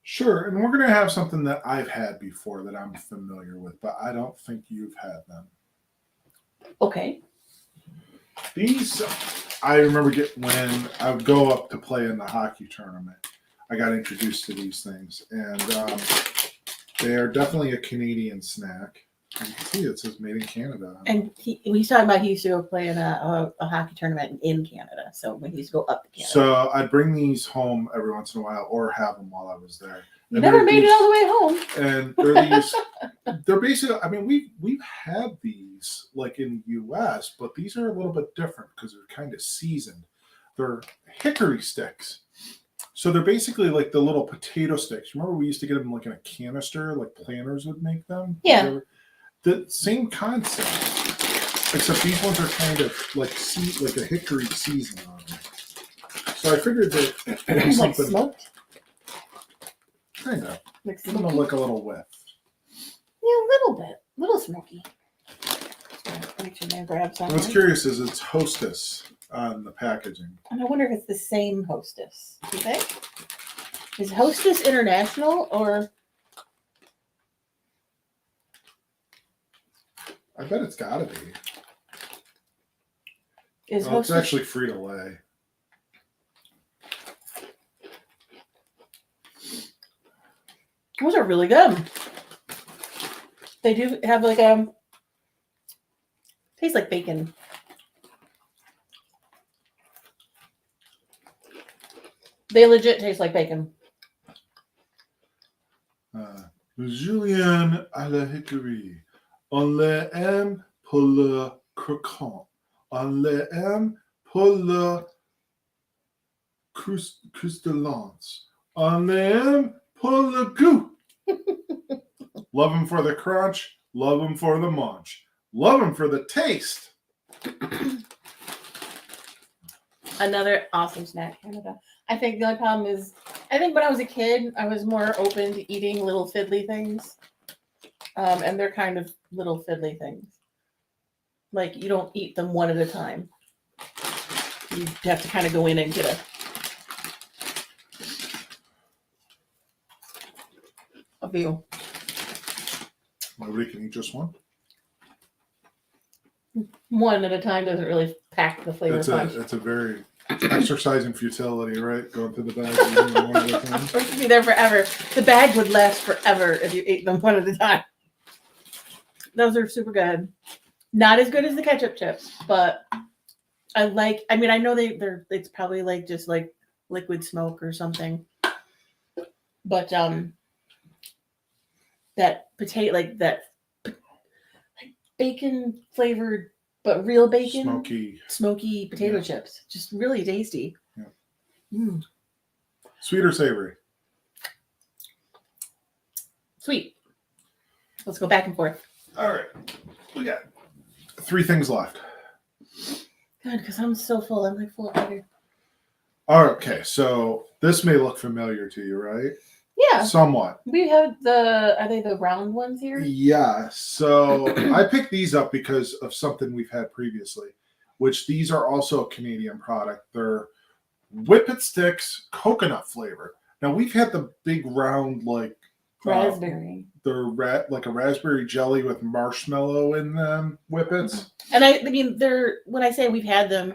Sure. And we're going to have something that I've had before that I'm familiar with, but I don't think you've had them. Okay. These, I remember when I would go up to play in the hockey tournament, I got introduced to these things. And they are definitely a Canadian snack. You can see it says made in Canada. And he's talking about he used to go play in a hockey tournament in Canada. So when he used to go up to Canada. So I'd bring these home every once in a while or have them while I was there. You never made it all the way home. And they're these, they're basically, I mean, we've had these like in the US, but these are a little bit different because they're kind of seasoned. They're hickory sticks. So they're basically like the little potato sticks. Remember we used to get them like in a canister, like Planters would make them? Yeah. The same concept, except these ones are kind of like a hickory season on them. So I figured that Like something smoked? kind of Like give them smoky? like a little whiff. Yeah, a little bit. A little smoky. Make sure man grabs I something. was curious, is it's Hostess on the packaging? And I wonder if it's the same Hostess. Do you think? Is Hostess international or? I bet it's got to be. Is Well, it's Hostess actually Frito-Lay. Those are really good. They do have like taste like bacon. They legit taste like bacon. Julienne à la hickory. On les aime pour le croquant. On les aime pour le croustillance. On les aime pour le goût. Love them for the crunch. Love them for the munch. Love them for the taste. Another awesome snack, Canada. I think the only problem is, I think when I was a kid, I was more open to eating little fiddly things. And they're kind of little fiddly things. Like, you don't eat them one at a time. You have to kind of go in and get a view. Nobody can eat just one. One at a time doesn't really pack the flavor punch. It's a very exercising futility, right? Going through the bag and eating one at a time. It would be there forever. The bag would last forever if you ate them one at a time. Those are super good. Not as good as the ketchup chips, but I mean, I know it's probably like just like liquid smoke or something. But that potato, like that bacon flavored, but real bacon, smoky potato chips, just really tasty. Yeah. Mm. Sweet or savory? Sweet. Let's go back and forth. All right. We got 3 things left. Good, because I'm so full. I'm like full already. Okay, so this may look familiar to you, right? Yeah. Somewhat. We have are they the round ones here? Yeah. So I picked these up because of something we've had previously, which these are also a Canadian product. They're Whippet Sticks coconut flavor. Now we've had the big round like Raspberry. They're like a raspberry jelly with marshmallow in them Whippets. And I mean, when I say we've had them,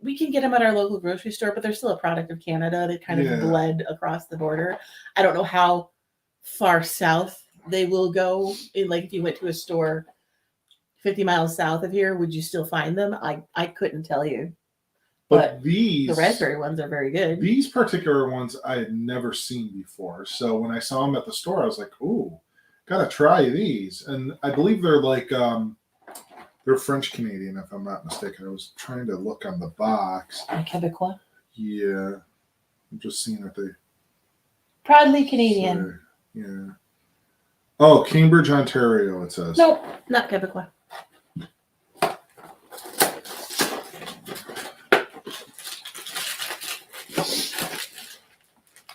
we can get them at our local grocery store, but they're still a product of Canada. They kind of bled across the border. I don't know how far south they will go. Like if you went to a store 50 miles south of here, would you still find them? I couldn't tell you. But the raspberry ones are very good. These particular ones I had never seen before. So when I saw them at the store, I was like, ooh, gotta try these. And I believe they're like they're French Canadian, if I'm not mistaken. I was trying to look on the box. Quebecois. Yeah. I'm just seeing that they proudly Canadian. Yeah. Oh, Cambridge, Ontario, it says. Nope, not Quebecois.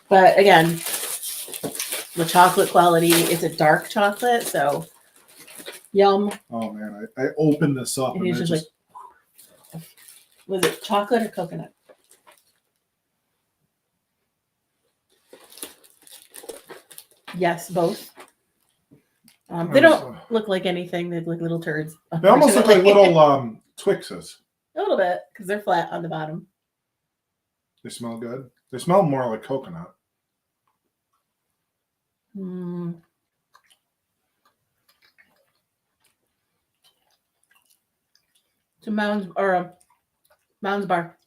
But again, the chocolate quality. It's a dark chocolate, so yum. Oh man, I opened this up And and it's it just just Was it chocolate or coconut? Yes, both. They don't look like anything. They look like little turds. They almost look like little Twixes. A little bit, because they're flat on the bottom. They smell good. They smell more like coconut. Mm. It's a Mounds bar.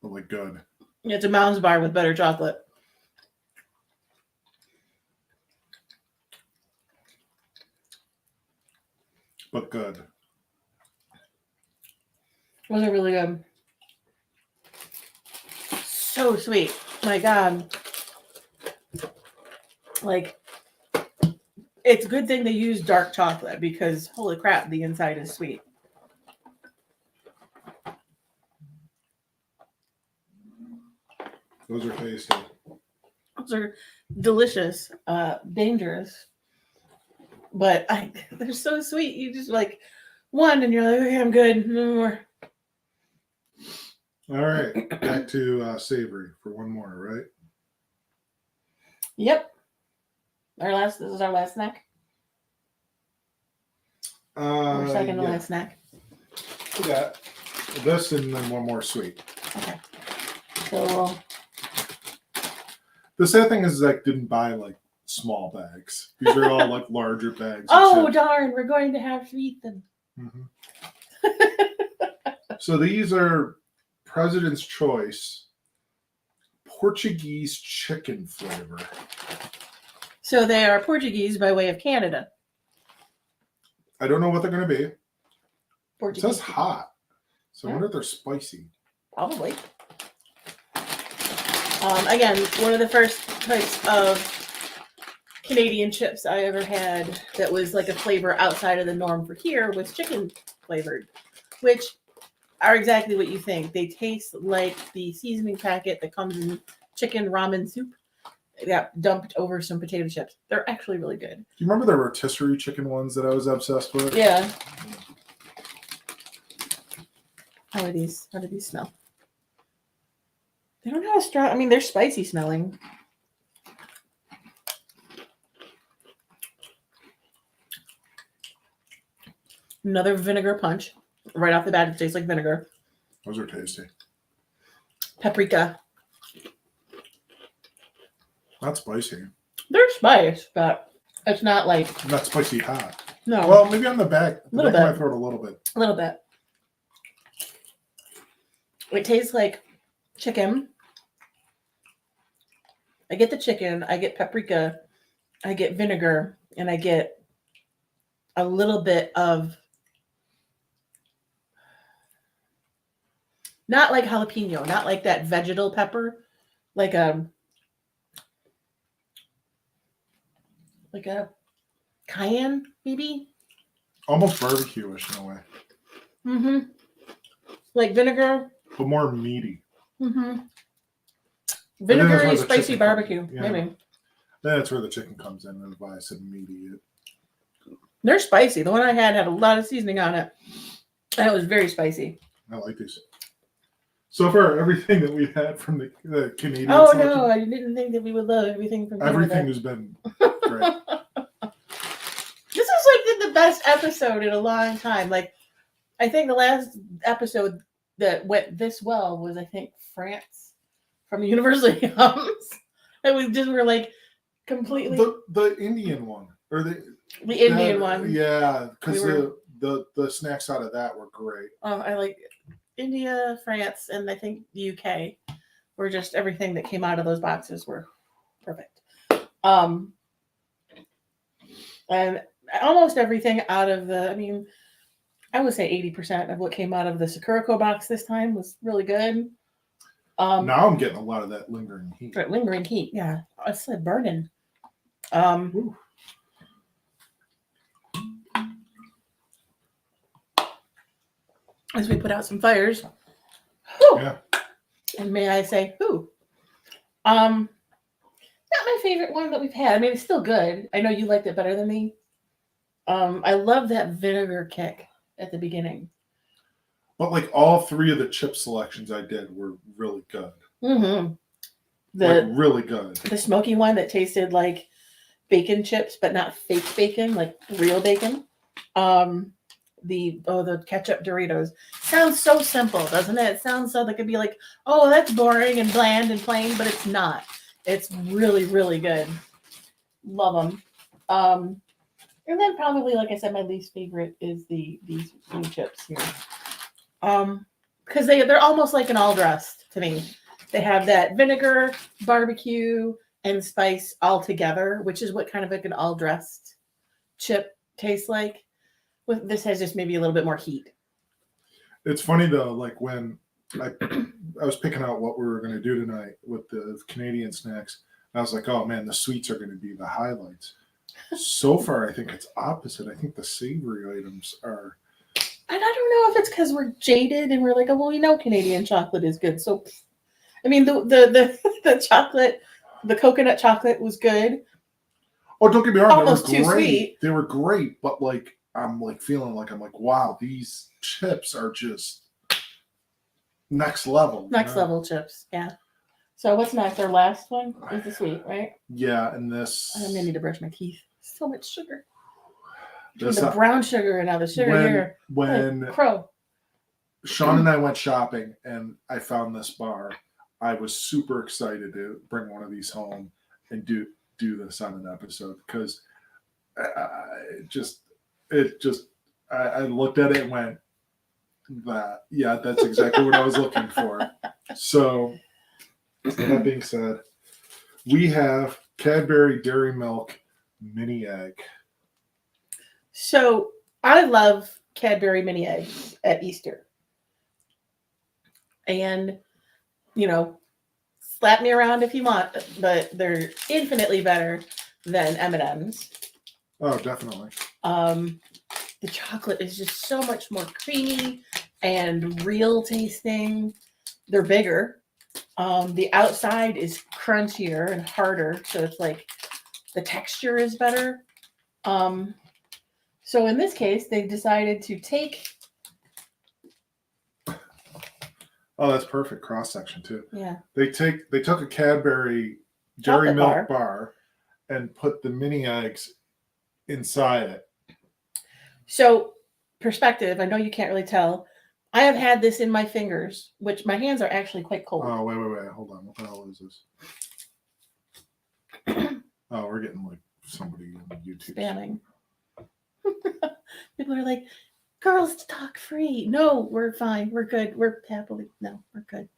But like good. Yeah, it's a Mounds bar with better chocolate. But good. Those are really good. So sweet. My God. Like, it's a good thing they use dark chocolate because holy crap, the inside is sweet. Those are tasty. Those are delicious, dangerous, but they're so sweet. You just like one and you're like, okay, I'm good. No more. All right, back to savory for one more, right? Yep. This is our last snack. Or second to last snack. We got this and then one more sweet. Okay. So the sad thing is, I didn't buy like small bags. These are all like larger bags. oh darn, we're going to have to eat them. Mm-hmm. So these are President's Choice Portuguese chicken flavor. So they are Portuguese by way of Canada. I don't know what they're going to be. Portuguese. It says hot. So I Yeah. wonder if they're spicy. Probably. Again, one of the first types of Canadian chips I ever had that was like a flavor outside of the norm for here was chicken flavored, which are exactly what you think. They taste like the seasoning packet that comes in chicken ramen soup that got dumped over some potato chips. They're actually really good. Do you remember the rotisserie chicken ones that I was obsessed with? Yeah. How do these smell? They don't have a strong. I mean, they're spicy smelling. Another vinegar punch. Right off the bat, it tastes like vinegar. Those are tasty. Paprika. Not spicy. They're spice, but it's not like Not spicy hot. no. Well, maybe on the back. The Little back of bit. my throat a little bit. A little bit. It tastes like chicken. I get the chicken, I get paprika, I get vinegar, and I get a little bit of not like jalapeno, not like that vegetal pepper, like a cayenne, maybe. Almost barbecue-ish in a way. Mm-hmm. Like vinegar. But more meaty. Mm-hmm. that's where Vinegar the spicy chicken barbecue, comes in. Yeah. maybe. That's where the chicken comes in. That's why I said meaty. They're spicy. The one I had a lot of seasoning on it. And it was very spicy. I like these. So far, everything that we've had from the Canadian Oh selection, no, I didn't think that we would love everything from Canada. everything has been great. This is like the best episode in a long time. Like, I think the last episode that went this well was, I think, France from the University of Hums. And we're like completely The Indian one or the Indian one. Yeah, because We the snacks out of that were great. I like India, France, and I think the UK were just everything that came out of those boxes were perfect. And almost everything out of I would say 80% of what came out of the Sakurako box this time was really good. Now I'm getting a lot of that lingering heat. Lingering heat, yeah. I said burning. As we put out some fires. Whew. Yeah. And may I say who? Not my favorite one that we've had. I mean, it's still good. I know you liked it better than me. I love that vinegar kick at the beginning. But like all three of the chip selections I did were really good. Mm-hmm. Like really good. The smoky one that tasted like bacon chips, but not fake bacon, like real bacon. The ketchup Doritos sounds so simple, doesn't it? It sounds so like it'd be like, oh, that's boring and bland and plain, but it's not. It's really, really good. Love them. And then probably, like I said, my least favorite is these new chips here. Because they're almost like an all dressed to me. They have that vinegar, barbecue, and spice all together, which is what kind of like an all dressed chip tastes like. With this has just maybe a little bit more heat. It's funny though, like when I was picking out what we were going to do tonight with the Canadian snacks, I was like, oh man, the sweets are going to be the highlights. So far, I think it's opposite. I think the savory items are. And I don't know if it's because we're jaded and we're like, oh well, we know Canadian chocolate is good. So, I mean, the chocolate, the coconut chocolate was good. Oh, don't get me wrong, Almost they were too great. sweet. They were great, but like I'm like feeling like I'm like, wow, these chips are just next level. Next level chips, yeah. So what's next? Our last one is the sweet, right? Yeah, and this. I'm gonna need to brush my teeth. So much sugar. This, the brown sugar and now the sugar here. When Crow. Sean and I went shopping and I found this bar, I was super excited to bring one of these home and do this on an episode because I looked at it and went, that's exactly what I was looking for. So that being said, we have Cadbury Dairy Milk Mini Egg. So I love Cadbury mini eggs at Easter. And, slap me around if you want, but they're infinitely better than M&M's. Oh, definitely. The chocolate is just so much more creamy and real tasting. They're bigger. The outside is crunchier and harder, so it's like the texture is better. So in this case, they decided to take. Oh, that's perfect cross section too. Yeah. They took a Cadbury Dairy Milk bar and put the mini eggs inside it. So, perspective, I know you can't really tell. I have had this in my fingers, which my hands are actually quite cold. Oh, wait. Hold on. What the hell is this? Oh, we're getting like somebody on YouTube. Spamming. People are like, girls talk free. No, we're fine. We're good. We're happily. No, we're good.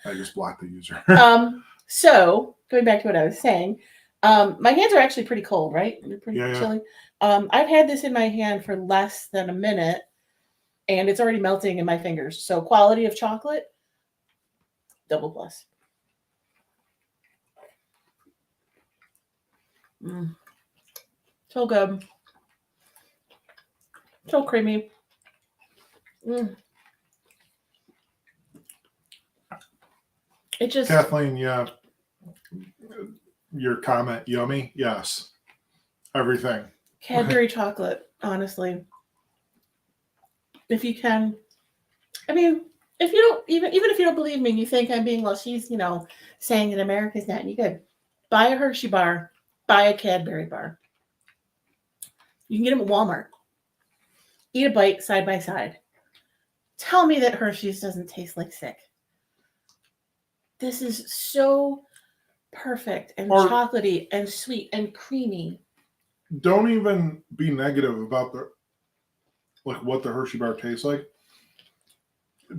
I just blocked the user. So, going back to what I was saying, my hands are actually pretty cold, right? They're pretty chilly. I've had this in my hand for less than a minute, and it's already melting in my fingers. So quality of chocolate, double plus. So good. So creamy. It just... Kathleen, yeah. Your comment, yummy? Yes. Everything. Cadbury chocolate, honestly. If you can, I mean, if you don't, even if you don't believe me, you think I'm being, well, she's, saying that America's not any good. Buy a Hershey bar, buy a Cadbury bar. You can get them at Walmart. Eat a bite side by side. Tell me that Hershey's doesn't taste like sick. This is so perfect and chocolatey and sweet and creamy. Don't even be negative about what the Hershey bar tastes like.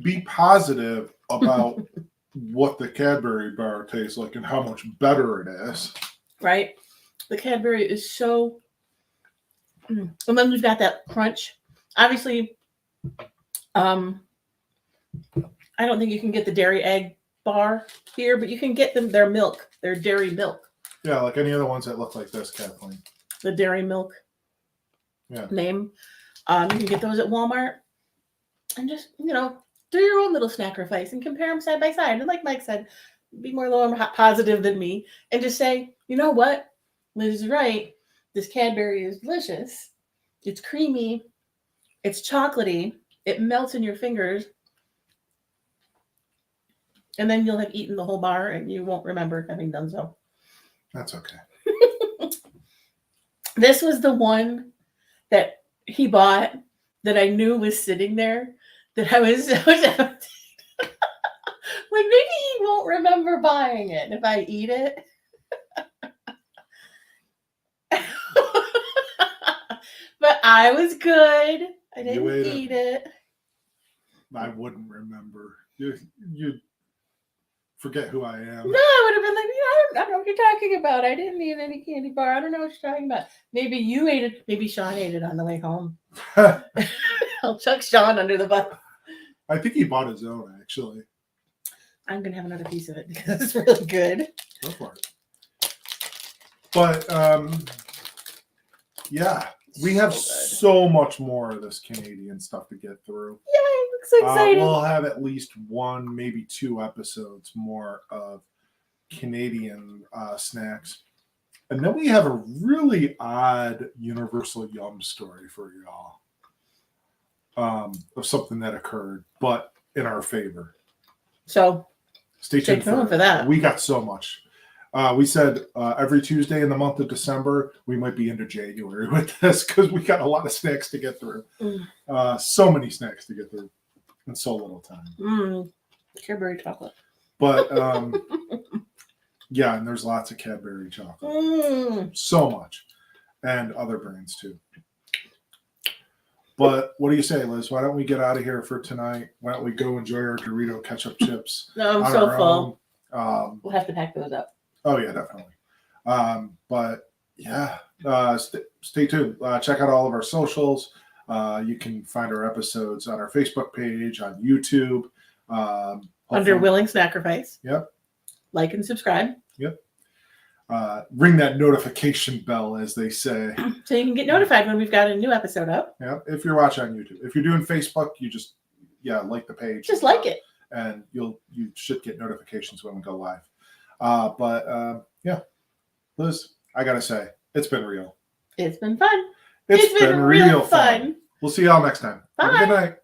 Be positive about what the Cadbury bar tastes like and how much better it is. Right? The Cadbury is so... And then we've got that crunch. Obviously, I don't think you can get the dairy egg bar here, but you can get them their milk, their dairy milk. Yeah, like any other ones that look like this, Kathleen. The dairy milk name. You can get those at Walmart. And just, do your own little Snackrifice and compare them side by side. And like Mike said, be more a little more positive than me and just say, you know what? Liz is right. This Cadbury is delicious. It's creamy. It's chocolatey. It melts in your fingers. And then you'll have eaten the whole bar and you won't remember having done so. That's okay. This was the one that he bought that I knew was sitting there that I was like, maybe he won't remember buying it if I eat it. But I was good. I didn't eat it. I wouldn't remember. You forget who I am. No, I would have been like, I don't know what you're talking about. I didn't eat any candy bar. I don't know what you're talking about. Maybe you ate it. Maybe Sean ate it on the way home. I'll chuck Sean under the bus. I think he bought his own, actually. I'm going to have another piece of it because it's really good. Go for it. But, yeah, we have so much more of this Canadian stuff to get through. Yeah, I'm so excited. We'll have at least one, maybe 2 episodes more of Canadian snacks. And then we have a really odd Universal Yum story for y'all of something that occurred, but in our favor. So stay tuned for that. We got so much. We said every Tuesday in the month of December, we might be into January with this because we got a lot of snacks to get through. So many snacks to get through in so little time. Cadbury chocolate. But yeah, and there's lots of Cadbury chocolate. So much. And other brands too. But what do you say, Liz? Why don't we get out of here for tonight? Why don't we go enjoy our Dorito ketchup chips? No, I'm so full. We'll have to pack those up. Oh, yeah, definitely. But yeah, stay tuned. Check out all of our socials. You can find our episodes on our Facebook page, on YouTube. Under Willing Snackrifice. Yep. Like and subscribe. Yep. Ring that notification bell, as they say. So you can get notified when we've got a new episode up. Yeah, if you're watching on YouTube. If you're doing Facebook, you just, like the page. Just like it. And you should get notifications when we go live. But yeah, Liz, I got to say, it's been real. It's been fun. It's been real fun. We'll see y'all next time. Bye. Have a good night.